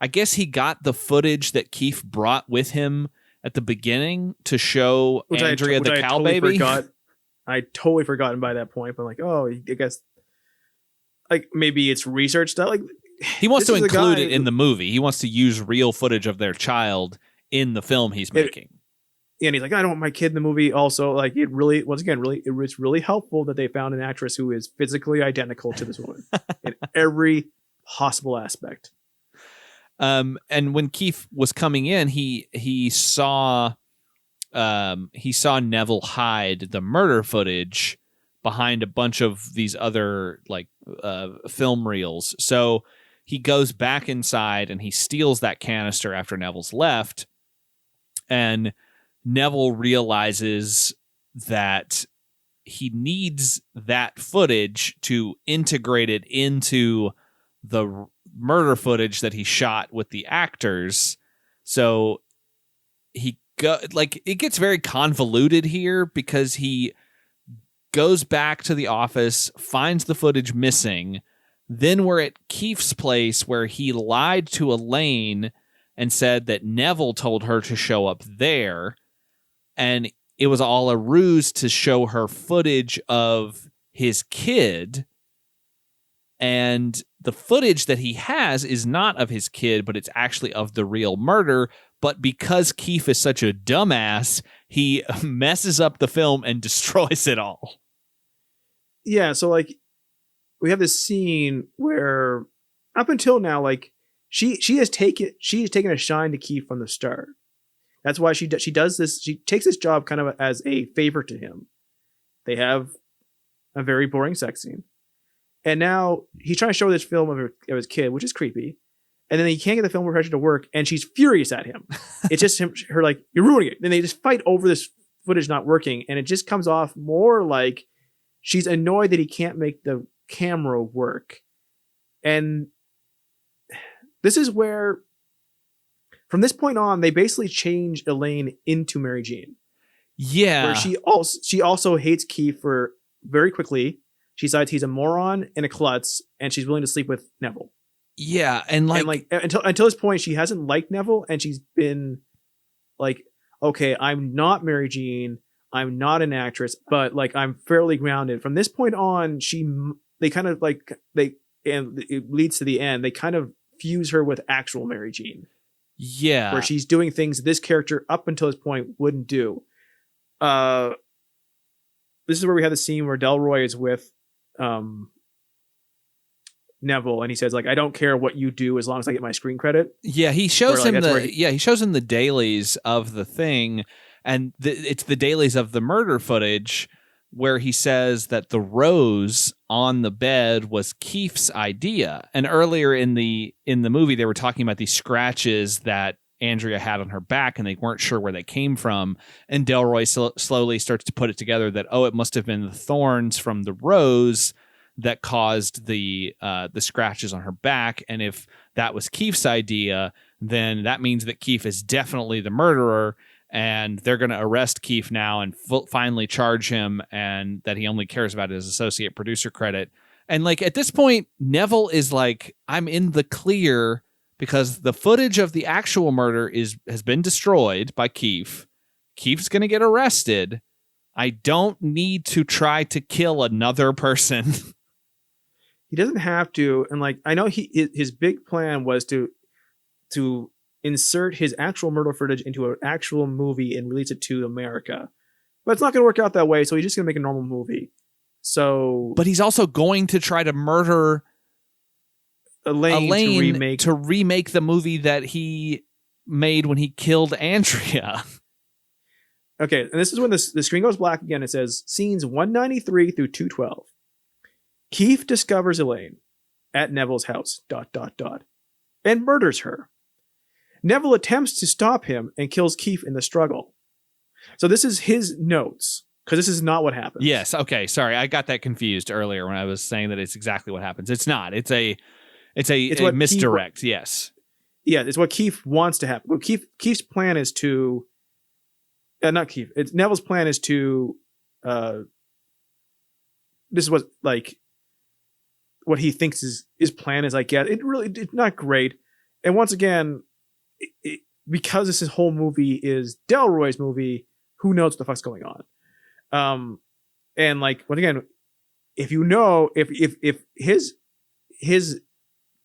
[SPEAKER 1] I guess he got the footage that Keefe brought with him at the beginning to show Andrea the cow baby.
[SPEAKER 2] I totally forgotten by that point, but like, oh, I guess like maybe it's research stuff. Like,
[SPEAKER 1] he wants to include it in the movie. He wants to use real footage of their child in the film he's making.
[SPEAKER 2] And he's like, I don't want my kid in the movie. Also, like, it really, once again, it was really helpful that they found an actress who is physically identical to this woman in every possible aspect.
[SPEAKER 1] And when Keefe was coming in, he saw Neville hide the murder footage behind a bunch of these other film reels. So he goes back inside and he steals that canister after Neville's left. And Neville realizes that he needs that footage to integrate it into the murder footage that he shot with the actors. So it gets very convoluted here because he goes back to the office, finds the footage missing. Then we're at Keefe's place where he lied to Elaine and said that Neville told her to show up there. And it was all a ruse to show her footage of his kid. And the footage that he has is not of his kid, but it's actually of the real murder. But because Keefe is such a dumbass, he messes up the film and destroys it all.
[SPEAKER 2] Yeah, so like we have this scene where up until now, like she has taken a shine to Keefe from the start. That's why she does this. She takes this job kind of as a favor to him. They have a very boring sex scene. And now he's trying to show this film of his kid, which is creepy. And then he can't get the film profession to work, and she's furious at him. It's just her like, you're ruining it. Then they just fight over this footage not working, and it just comes off more like she's annoyed that he can't make the camera work. And this is where, from this point on, they basically change Elaine into Mary Jean.
[SPEAKER 1] Yeah.
[SPEAKER 2] Where she also hates Keefe for very quickly. She decides he's a moron and a klutz, and she's willing to sleep with Neville.
[SPEAKER 1] Yeah, and
[SPEAKER 2] until this point, she hasn't liked Neville, and she's been like, okay, I'm not Mary Jean, I'm not an actress, but like I'm fairly grounded. From this point on, and it leads to the end. They kind of fuse her with actual Mary Jean.
[SPEAKER 1] Yeah,
[SPEAKER 2] where she's doing things this character up until this point wouldn't do. This is where we have the scene where Delroy is with Neville, and he says like, I don't care what you do as long as I get my screen credit.
[SPEAKER 1] Yeah, he shows him he shows him the dailies of the thing, and it's the dailies of the murder footage where he says that the rose on the bed was Keefe's idea. And earlier in the movie, they were talking about these scratches that Andrea had on her back, and they weren't sure where they came from. And Delroy slowly starts to put it together that, it must have been the thorns from the rose that caused the scratches on her back. And if that was Keefe's idea, then that means that Keefe is definitely the murderer, and they're going to arrest Keefe now and finally charge him, and that he only cares about his associate producer credit. And like at this point, Neville is like, I'm in the clear because the footage of the actual murder has been destroyed by Keefe. Keefe's going to get arrested. I don't need to try to kill another person.
[SPEAKER 2] He doesn't have to. And like, I know his big plan was to insert his actual murder footage into an actual movie and release it to America. But it's not going to work out that way, so he's just going to make a normal movie. So,
[SPEAKER 1] but he's also going to try to murder Elaine to remake the movie that he made when he killed Andrea.
[SPEAKER 2] Okay, and this is when the screen goes black again. It says scenes 193 through 212. Keefe discovers Elaine at Neville's house, ... and murders her. Neville attempts to stop him and kills Keefe in the struggle. So this is his notes, because this is not what happens.
[SPEAKER 1] Yes, okay, sorry. I got that confused earlier when I was saying that it's exactly what happens. It's not. It's a misdirect, yes.
[SPEAKER 2] Yeah, it's what Keefe wants to happen. Well, Keefe's plan is to... not Keefe. It's Neville's plan is to... this is what, like... what he thinks his plan is, I guess. It's not great. And once again... because this whole movie is Delroy's movie, who knows what the fuck's going on? And like, once again, if you know, if his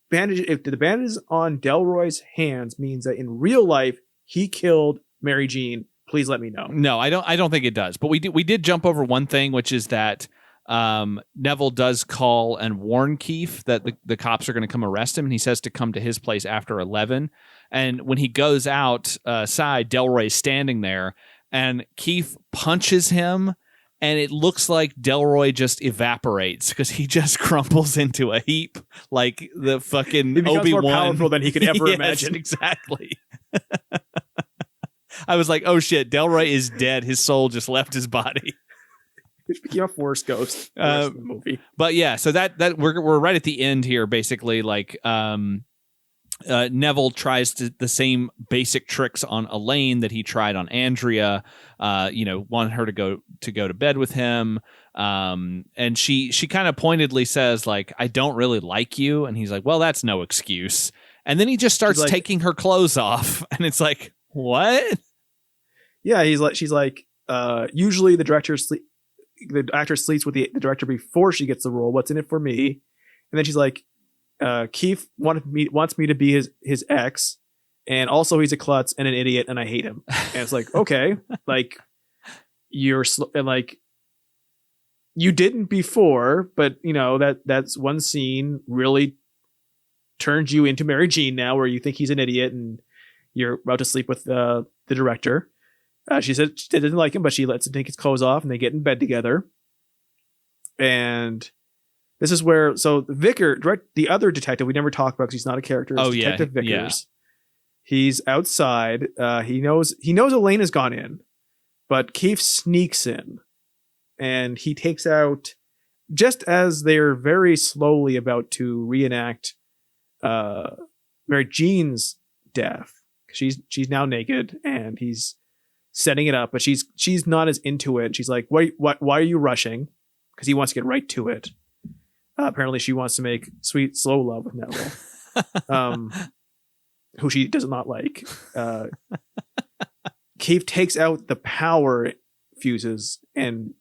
[SPEAKER 2] bandage, if the bandage on Delroy's hands means that in real life he killed Mary Jean, please let me know.
[SPEAKER 1] No, I don't think it does. But we did jump over one thing, which is that Neville does call and warn Keefe that the cops are going to come arrest him, and he says to come to his place after 11. And when he goes outside, Delroy's standing there, and Keefe punches him, and it looks like Delroy just evaporates because he just crumples into a heap like the fucking
[SPEAKER 2] Obi-Wan. He becomes more powerful than he could ever imagine.
[SPEAKER 1] Exactly. I was like, oh shit, Delroy is dead. His soul just left his body.
[SPEAKER 2] He became a force ghost. The movie.
[SPEAKER 1] But yeah, so that we're right at the end here, basically. Like Neville tries the same basic tricks on Elaine that he tried on Andrea. Want her to go to bed with him. And she kind of pointedly says, like, I don't really like you. And he's like, well, that's no excuse. And then he just starts taking her clothes off. And it's like, what?
[SPEAKER 2] Yeah, she's like, usually the actor sleeps with the director before she gets the role. What's in it for me? And then she's like, Keefe wants me to be his ex, and also he's a klutz and an idiot, and I hate him. And it's like, okay, like and like you didn't before, but you know that's one scene really turns you into Mary Jean now, where you think he's an idiot and you're about to sleep with the director. She said she didn't like him, but she lets him take his clothes off, and they get in bed together. And this is where, so the other detective we never talk about because he's not a character. It's Detective Vickers. Yeah. He's outside. He knows Elaine has gone in, but Keefe sneaks in, and he takes out, just as they're very slowly about to reenact Mary Jean's death. She's now naked, and he's setting it up, but she's not as into it. She's like, why are you rushing? Because he wants to get right to it. Apparently she wants to make sweet slow love with Neville, who she does not like. Keefe takes out the power fuses, and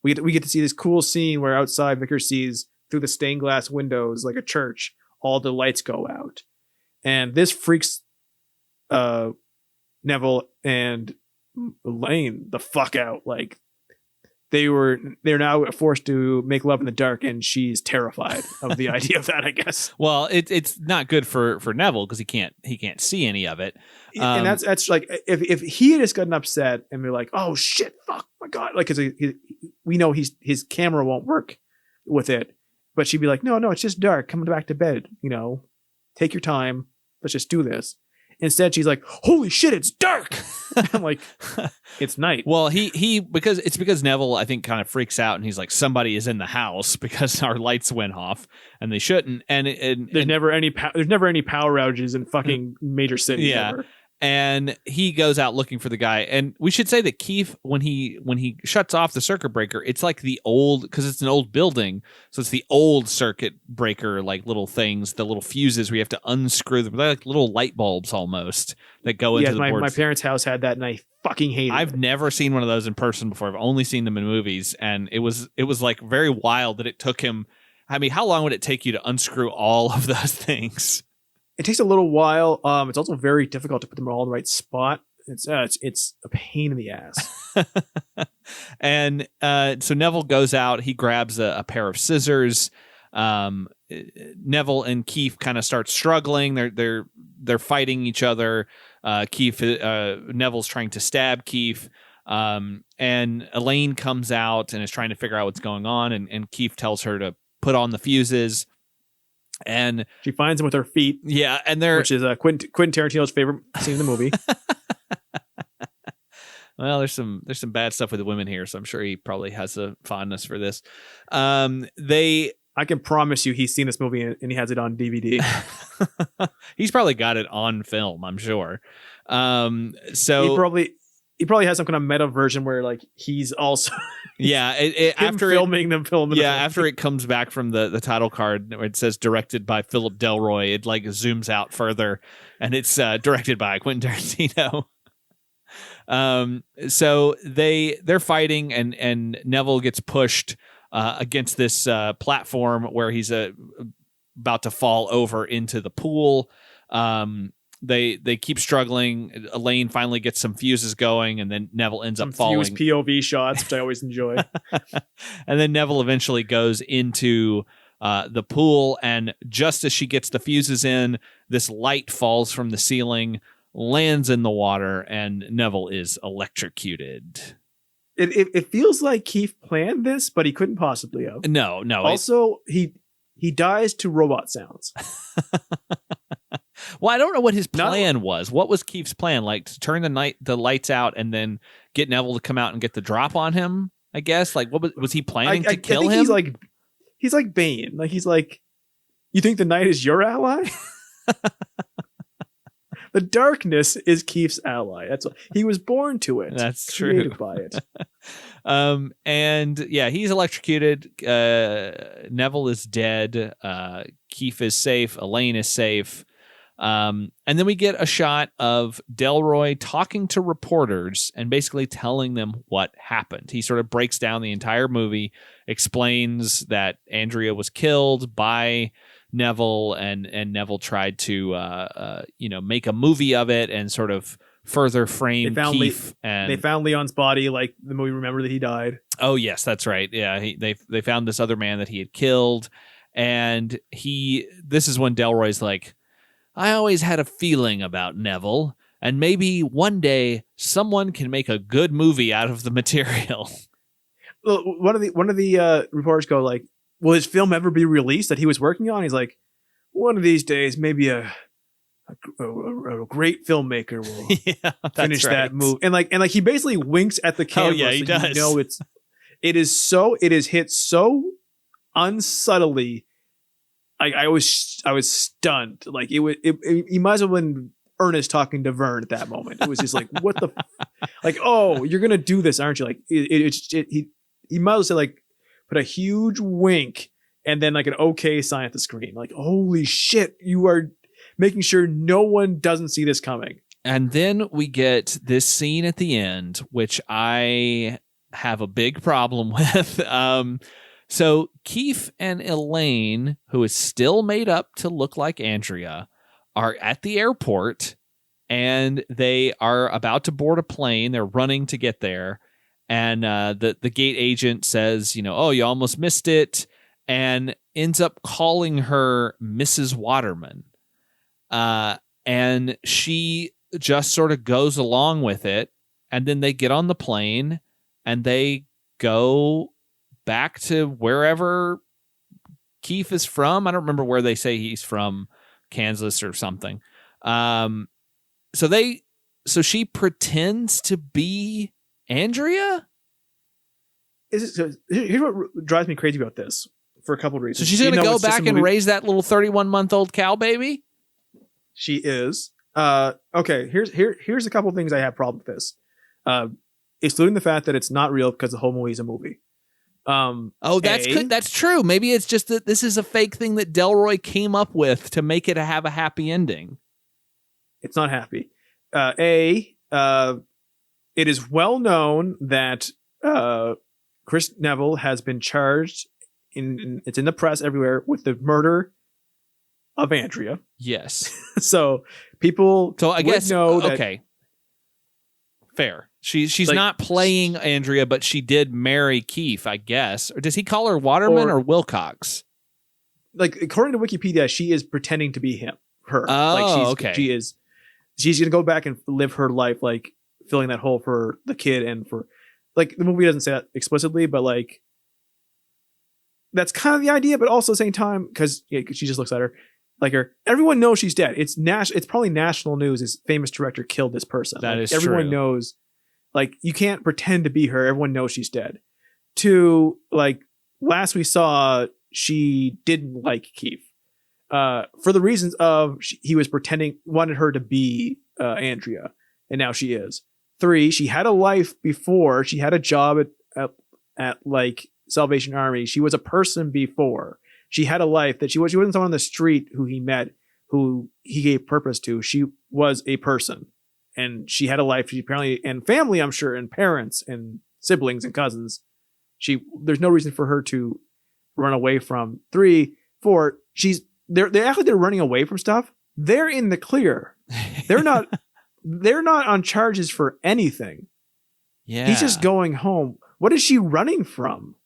[SPEAKER 2] we get to see this cool scene where outside Vickers sees through the stained glass windows, like a church, all the lights go out, and this freaks Neville and Elaine the fuck out. Like they're now forced to make love in the dark, and she's terrified of the idea of that, I guess.
[SPEAKER 1] Well, it's not good for Neville because he can't see any of it.
[SPEAKER 2] And that's like, if he had just gotten upset and be like, oh shit, fuck, my god, like, because we know his camera won't work with it, but she'd be like, no, it's just dark, coming back to bed, take your time, let's just do this. Instead, she's like, "Holy shit, it's dark!" I'm like, "It's night."
[SPEAKER 1] Well, because Neville, I think, kind of freaks out, and he's like, somebody is in the house because our lights went off, and they shouldn't. And
[SPEAKER 2] there's never any power outages in fucking major cities.
[SPEAKER 1] Yeah.
[SPEAKER 2] Ever.
[SPEAKER 1] And he goes out looking for the guy. And we should say that Keefe, when he shuts off the circuit breaker, it's like the old, because it's an old building, so it's the old circuit breaker, like little things, the little fuses where you have to unscrew them. They're like little light bulbs almost that go into the boards.
[SPEAKER 2] My parents' house had that, and I fucking hated it.
[SPEAKER 1] I've never seen one of those in person before. I've only seen them in movies, and it was like very wild that it took him. I mean, how long would it take you to unscrew all of those things?
[SPEAKER 2] It takes a little while. It's also very difficult to put them all in the right spot. It's a pain in the ass.
[SPEAKER 1] And so Neville goes out. He grabs a pair of scissors. Neville and Keefe kind of start struggling. They're fighting each other. Neville's trying to stab Keefe. And Elaine comes out and is trying to figure out what's going on. And Keefe tells her to put on the fuses. And
[SPEAKER 2] she finds him with her feet.
[SPEAKER 1] Yeah, and
[SPEAKER 2] which is Quentin Tarantino's favorite scene in the movie.
[SPEAKER 1] Well, there's some bad stuff with the women here, so I'm sure he probably has a fondness for this.
[SPEAKER 2] I can promise you, he's seen this movie and he has it on DVD.
[SPEAKER 1] He's probably got it on film, I'm sure.
[SPEAKER 2] So he probably has some kind of meta version where like he's also
[SPEAKER 1] after
[SPEAKER 2] filming them.
[SPEAKER 1] After it comes back from the title card where it says directed by Philip Delroy, it like zooms out further and it's directed by Quentin Tarantino. So they're fighting and Neville gets pushed against this platform where he's about to fall over into the pool. They keep struggling. Elaine finally gets some fuses going, and then Neville ends up falling.
[SPEAKER 2] Fuse POV shots, which I always enjoy.
[SPEAKER 1] And then Neville eventually goes into the pool, and just as she gets the fuses in, this light falls from the ceiling, lands in the water, and Neville is electrocuted.
[SPEAKER 2] It feels like Keefe planned this, but he couldn't possibly have.
[SPEAKER 1] No.
[SPEAKER 2] Also, he dies to robot sounds.
[SPEAKER 1] Well, I don't know what his plan was. What was Keefe's plan? Like to turn the lights out and then get Neville to come out and get the drop on him? I guess. Like, what was he planning to kill him?
[SPEAKER 2] He's like Bane. Like he's like, you think the night is your ally? The darkness is Keefe's ally. That's what, he was born to it.
[SPEAKER 1] That's
[SPEAKER 2] created
[SPEAKER 1] true.
[SPEAKER 2] By it.
[SPEAKER 1] And yeah, he's electrocuted. Neville is dead. Keefe is safe. Elaine is safe. And then we get a shot of Delroy talking to reporters and basically telling them what happened. He sort of breaks down the entire movie, explains that Andrea was killed by Neville, and Neville tried to make a movie of it and sort of further frame Keefe. And
[SPEAKER 2] they found Leon's body, like the movie Remember that he died.
[SPEAKER 1] Oh yes, that's right. Yeah, they found this other man that he had killed, and this is when Delroy's like, I always had a feeling about Neville, and maybe one day someone can make a good movie out of the material.
[SPEAKER 2] Well, one of the reporters go like, will his film ever be released that he was working on? He's like, one of these days, maybe a great filmmaker will finish that movie. And like he basically winks at the camera.
[SPEAKER 1] Oh yeah, he does.
[SPEAKER 2] You know, it is hit so unsubtly. I was stunned. Like he might as well have been Ernest talking to Vern at that moment. It was just like, what the, like, oh, you're gonna do this, aren't you? Like he might as well say like, put a huge wink and then like an okay sign at the screen. Like, holy shit, you are making sure no one doesn't see this coming.
[SPEAKER 1] And then we get this scene at the end, which I have a big problem with. So Keefe and Elaine, who is still made up to look like Andrea, are at the airport and they are about to board a plane. They're running to get there. And the gate agent says, oh, you almost missed it, and ends up calling her Mrs. Waterman. And she just sort of goes along with it. And then they get on the plane and they go back to wherever Keefe is from. I don't remember where they say he's from, Kansas or something. so she pretends to be Andrea.
[SPEAKER 2] Here's what drives me crazy about this for a couple of reasons.
[SPEAKER 1] So she's going to go back and raise that little 31-month-old cow baby?
[SPEAKER 2] She is. Okay, here's a couple of things I have problem with this. Excluding the fact that it's not real because the whole movie is a movie.
[SPEAKER 1] That's true. Maybe it's just that this is a fake thing that Delroy came up with to make it have a happy ending.
[SPEAKER 2] It's not happy. It is well known that Chris Neville has been charged it's in the press everywhere with the murder of Andrea.
[SPEAKER 1] Yes.
[SPEAKER 2] So people
[SPEAKER 1] I guess
[SPEAKER 2] know that,
[SPEAKER 1] okay. Fair. She's not playing Andrea, but she did marry Keefe, I guess. Or does he call her Waterman or Wilcox?
[SPEAKER 2] Like according to Wikipedia, she is pretending to be her.
[SPEAKER 1] Oh, okay.
[SPEAKER 2] She's gonna go back and live her life like filling that hole for the kid and for like the movie doesn't say that explicitly, but like that's kind of the idea. But also at the same time, because she just looks at her. Everyone knows she's dead. It's probably national news. This famous director killed this person.
[SPEAKER 1] That is
[SPEAKER 2] everyone
[SPEAKER 1] true.
[SPEAKER 2] knows. Like you can't pretend to be her. Everyone knows she's dead. Two, like last we saw, she didn't like Keefe for the reasons of he was wanted her to be Andrea, and now she is. Three, she had a life before. She had a job at like Salvation Army. She was a person before. She had a life that she wasn't someone on the street who he met, who he gave purpose to. She was a person, and she had a life. She apparently, and family, I'm sure, and parents and siblings and cousins. There's no reason for her to run away from. 3, 4, they act like they're running away from stuff. They're in the clear. They're not on charges for anything.
[SPEAKER 1] Yeah.
[SPEAKER 2] He's just going home. What is she running from?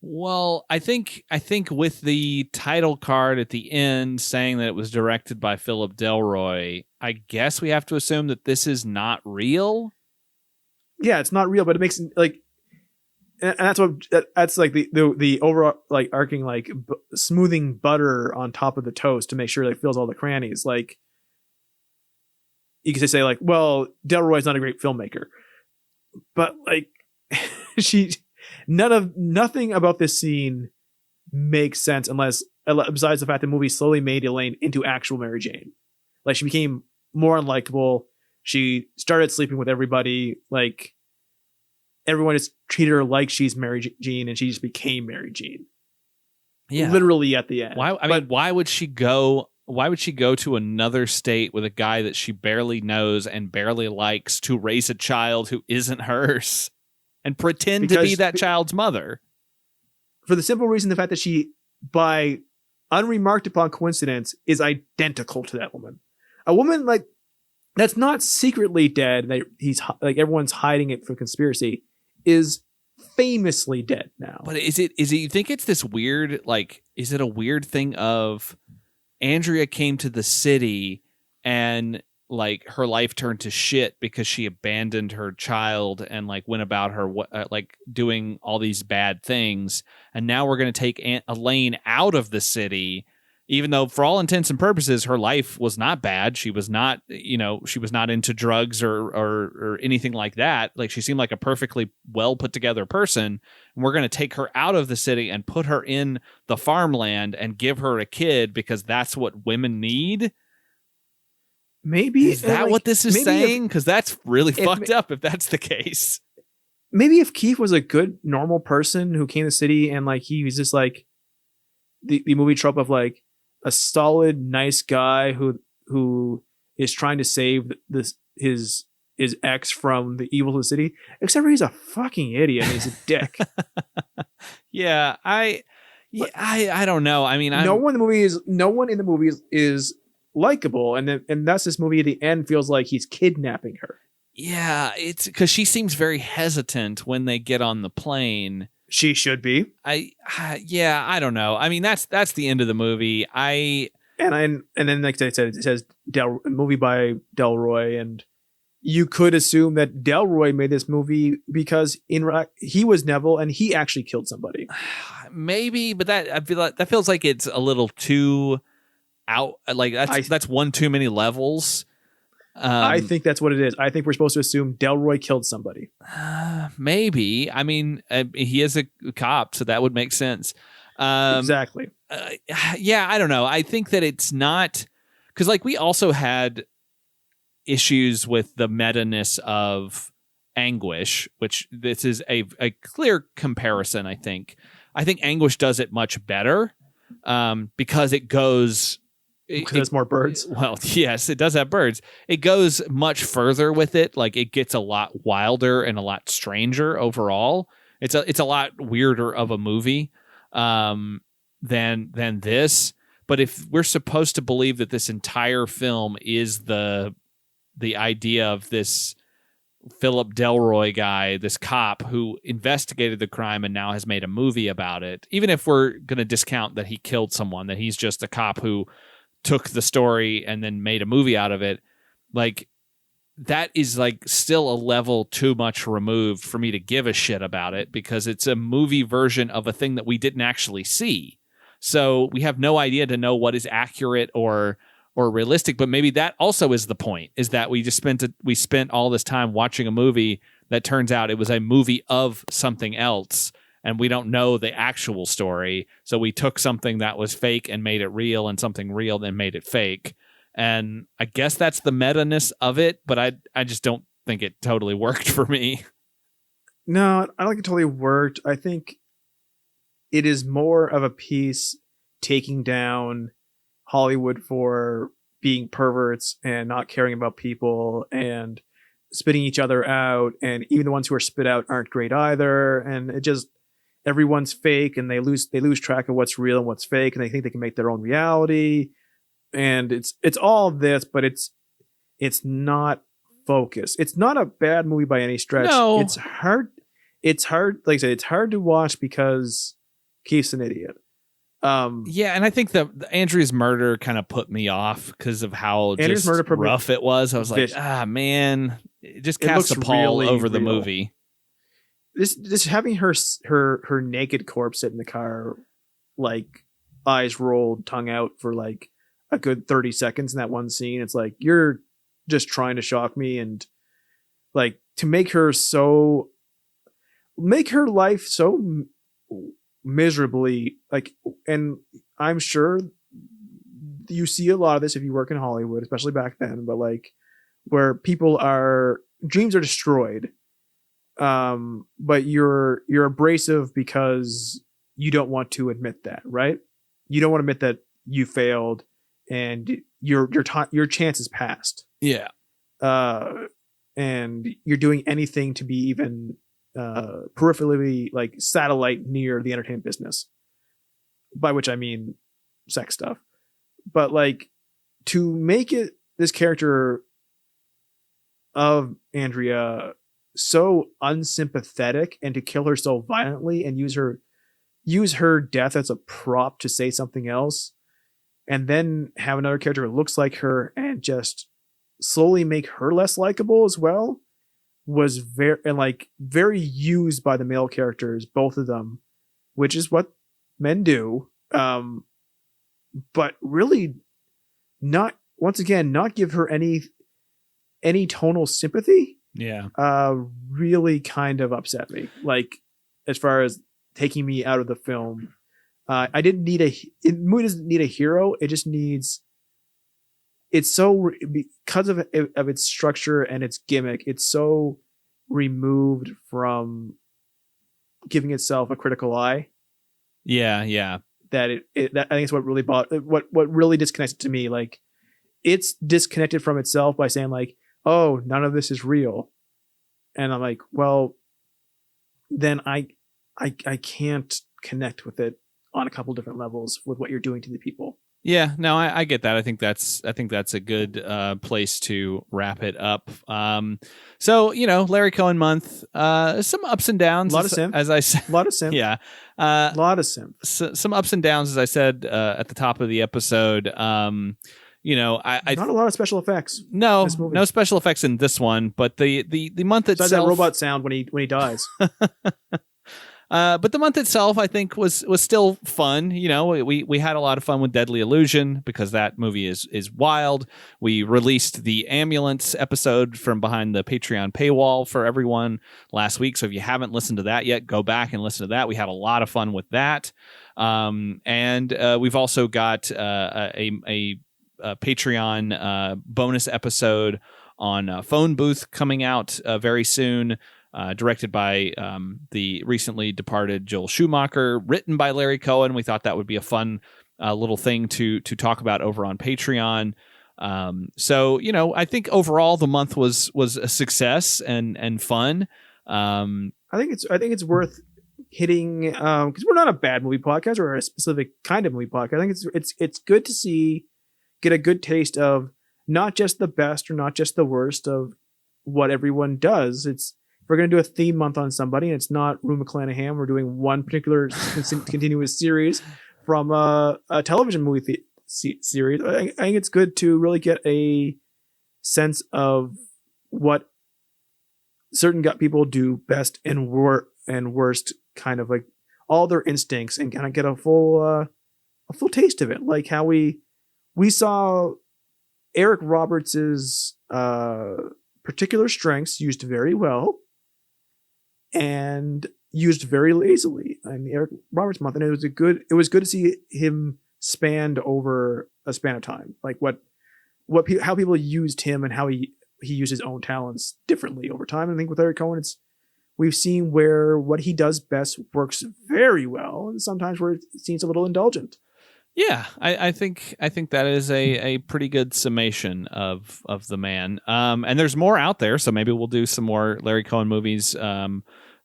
[SPEAKER 1] Well, I think with the title card at the end saying that it was directed by Philip Delroy, I guess we have to assume that this is not real.
[SPEAKER 2] Yeah, it's not real, but it makes like, and that's like the overall like arcing like smoothing butter on top of the toast to make sure it fills all the crannies. Like you could say like, well, Delroy's not a great filmmaker, but like nothing about this scene makes sense besides the fact the movie slowly made Elaine into actual Mary Jane. Like she became more unlikable. She started sleeping with everybody. Like everyone just treated her like she's Mary Jane, and she just became Mary Jane. Yeah, literally at the end.
[SPEAKER 1] Why would she go? Why would she go to another state with a guy that she barely knows and barely likes to raise a child who isn't hers? And pretend to be that child's mother. For the simple reason, the fact that she, by unremarked upon coincidence, is identical to that woman. A woman like that's not secretly dead, that he's like everyone's hiding it for conspiracy, is famously dead now. But is it you think it's this weird, like, is it a weird thing of Andrea came to the city and like her life turned to shit because she abandoned her child and like went about her like doing all these bad things, and now we're going to take Elaine out of the city, even though for all intents and purposes her life was not bad. She was not, she was not into drugs or anything like that. Like she seemed like a perfectly well put together person, and we're going to take her out of the city and put her in the farmland and give her a kid because that's what women need.
[SPEAKER 2] Maybe
[SPEAKER 1] is that what this is saying? Because that's really fucked up if that's the case.
[SPEAKER 2] Maybe if Keefe was a good, normal person who came to the city and like he was just like the movie trope of like a solid, nice guy who is trying to save his ex from the evil of the city. Except for he's a fucking idiot and he's a dick.
[SPEAKER 1] Yeah, I don't know. I mean,
[SPEAKER 2] no one in the movie is likable, and thus this movie at the end feels like he's kidnapping her.
[SPEAKER 1] Yeah, it's because she seems very hesitant when they get on the plane.
[SPEAKER 2] She should be.
[SPEAKER 1] I don't know. I mean, that's the end of the movie. And
[SPEAKER 2] then like I said, it says movie by Delroy, and you could assume that Delroy made this movie because he was Neville and he actually killed somebody.
[SPEAKER 1] Maybe, but I feel like that feels like it's a little too out. Like that's one too many levels.
[SPEAKER 2] I think that's what it is. I think we're supposed to assume Delroy killed somebody.
[SPEAKER 1] Maybe. I mean, he is a cop, so that would make sense.
[SPEAKER 2] Exactly.
[SPEAKER 1] Yeah, I don't know. I think that it's not because, like, we also had issues with the meta-ness of Anguish, which this is a clear comparison. I think Anguish does it much better because it goes.
[SPEAKER 2] Because there's more birds.
[SPEAKER 1] Well, yes, it does have birds. It goes much further with it. Like, it gets a lot wilder and a lot stranger overall. It's a lot weirder of a movie than this. But if we're supposed to believe that this entire film is the idea of this Philip Delroy guy, this cop who investigated the crime and now has made a movie about it, even if we're going to discount that he killed someone, that he's just a cop who took the story and then made a movie out of it, like, that is like still a level too much removed for me to give a shit about it, because it's a movie version of a thing that we didn't actually see. So we have no idea to know what is accurate or realistic, but maybe that also is the point, is that we spent all this time watching a movie that turns out it was a movie of something else, and we don't know the actual story. So we took something that was fake and made it real, and something real and made it fake. And I guess that's the meta-ness of it, but I just don't think it totally worked for me.
[SPEAKER 2] No, I don't think it totally worked. I think it is more of a piece taking down Hollywood for being perverts and not caring about people and spitting each other out. And even the ones who are spit out aren't great either. And it just, everyone's fake, and they lose track of what's real and what's fake, and they think they can make their own reality. And it's all this, but it's not focused. It's not a bad movie by any stretch.
[SPEAKER 1] No.
[SPEAKER 2] It's hard. Like I said, it's hard to watch because Keefe's an idiot.
[SPEAKER 1] Yeah, and I think the Andrea's murder kind of put me off because of how
[SPEAKER 2] Andrea's
[SPEAKER 1] just rough it was. I was like, man, it just cast a pall over the movie.
[SPEAKER 2] This having her naked corpse sit in the car, like eyes rolled, tongue out for like a good 30 seconds in that one scene. It's like, you're just trying to shock me, and like to make her life so miserably, like, and I'm sure you see a lot of this if you work in Hollywood, especially back then, but like where dreams are destroyed. But you're abrasive because you don't want to admit that, right? You don't want to admit that you failed and your chance is passed.
[SPEAKER 1] Yeah.
[SPEAKER 2] And you're doing anything to be even peripherally, like, satellite near the entertainment business, by which I mean sex stuff. But like, to make it this character of Andrea so unsympathetic, and to kill her so violently and use her death as a prop to say something else, and then have another character who looks like her and just slowly make her less likable as well, was very used by the male characters, both of them, which is what men do. But really not give her any tonal sympathy.
[SPEAKER 1] Yeah.
[SPEAKER 2] Really kind of upset me. Like, as far as taking me out of the film, I didn't need movie doesn't need a hero. It just needs. It's so, because of its structure and its gimmick, it's so removed from giving itself a critical eye.
[SPEAKER 1] Yeah, yeah.
[SPEAKER 2] That that I think is what really what really disconnects it to me. Like, it's disconnected from itself by saying like, oh, none of this is real. And I'm like, well, then I can't connect with it on a couple different levels with what you're doing to the people.
[SPEAKER 1] Yeah, no, I get that. I think that's a good place to wrap it up. So, Larry Cohen Month, some ups and downs.
[SPEAKER 2] A lot of simp.
[SPEAKER 1] As I said.
[SPEAKER 2] A lot of simp.
[SPEAKER 1] Yeah.
[SPEAKER 2] A lot of simp.
[SPEAKER 1] Some ups and downs, as I said at the top of the episode. I
[SPEAKER 2] not a lot of special effects.
[SPEAKER 1] No special effects in this one, but the month itself.
[SPEAKER 2] Besides that robot sound when he dies.
[SPEAKER 1] But the month itself, I think, was still fun. You know, we had a lot of fun with Deadly Illusion because that movie is wild. We released the Ambulance episode from behind the Patreon paywall for everyone last week. So if you haven't listened to that yet, go back and listen to that. We had a lot of fun with that. And we've also got a Patreon bonus episode on Phone Booth coming out very soon. Directed by the recently departed Joel Schumacher, written by Larry Cohen. We thought that would be a fun little thing to talk about over on Patreon. So, you know, I think overall the month was a success and fun.
[SPEAKER 2] I think it's worth hitting because we're not a bad movie podcast or a specific kind of movie podcast. I think it's good to get a good taste of not just the best or not just the worst of what everyone does. We're going to do a theme month on somebody, and it's not Rue McClanahan. We're doing one particular continuous series from a television movie series. I think it's good to really get a sense of what certain people do best and worst, kind of like all their instincts, and kind of get a full taste of it. Like how we saw Eric Roberts's particular strengths used very well, and used very lazily in the Eric Roberts month, and it was good to see him spanned over a span of time, like how people used him and how he used his own talents differently over time. And I think with Larry Cohen, we've seen where what he does best works very well, and sometimes where it seems a little indulgent.
[SPEAKER 1] Yeah, I think that is a pretty good summation of the man. And there's more out there, so maybe we'll do some more Larry Cohen movies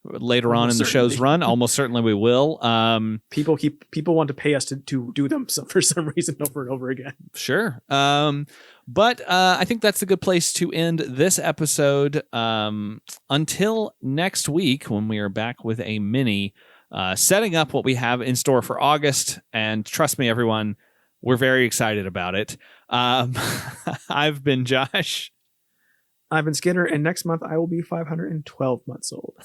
[SPEAKER 1] later on in the show's run. Almost certainly we will.
[SPEAKER 2] People want to pay us to do them for some reason over and over again.
[SPEAKER 1] Sure. But I think that's a good place to end this episode. Until next week, when we are back with a mini. Setting up what we have in store for August, and trust me, everyone, we're very excited about it. I've been Josh.
[SPEAKER 2] I've been Skinner, and next month I will be 512 months old.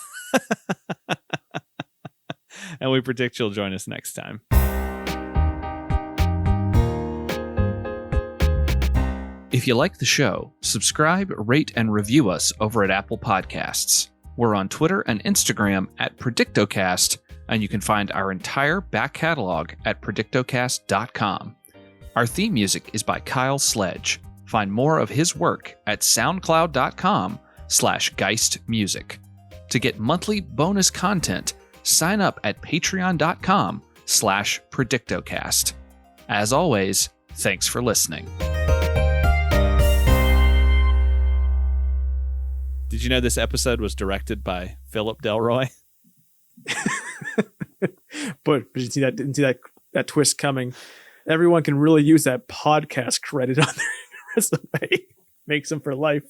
[SPEAKER 1] And we predict you'll join us next time. If you like the show, subscribe, rate, and review us over at Apple Podcasts. We're on Twitter and Instagram at predictocast, and you can find our entire back catalog at predictocast.com. Our theme music is by Kyle Sledge. Find more of his work at soundcloud.com/geistmusic. To get monthly bonus content, sign up at patreon.com/predictocast. As always, thanks for listening. Did you know this episode was directed by Philip Delroy?
[SPEAKER 2] But you didn't see that twist coming. Everyone can really use that podcast credit on their resume. Makes them for life.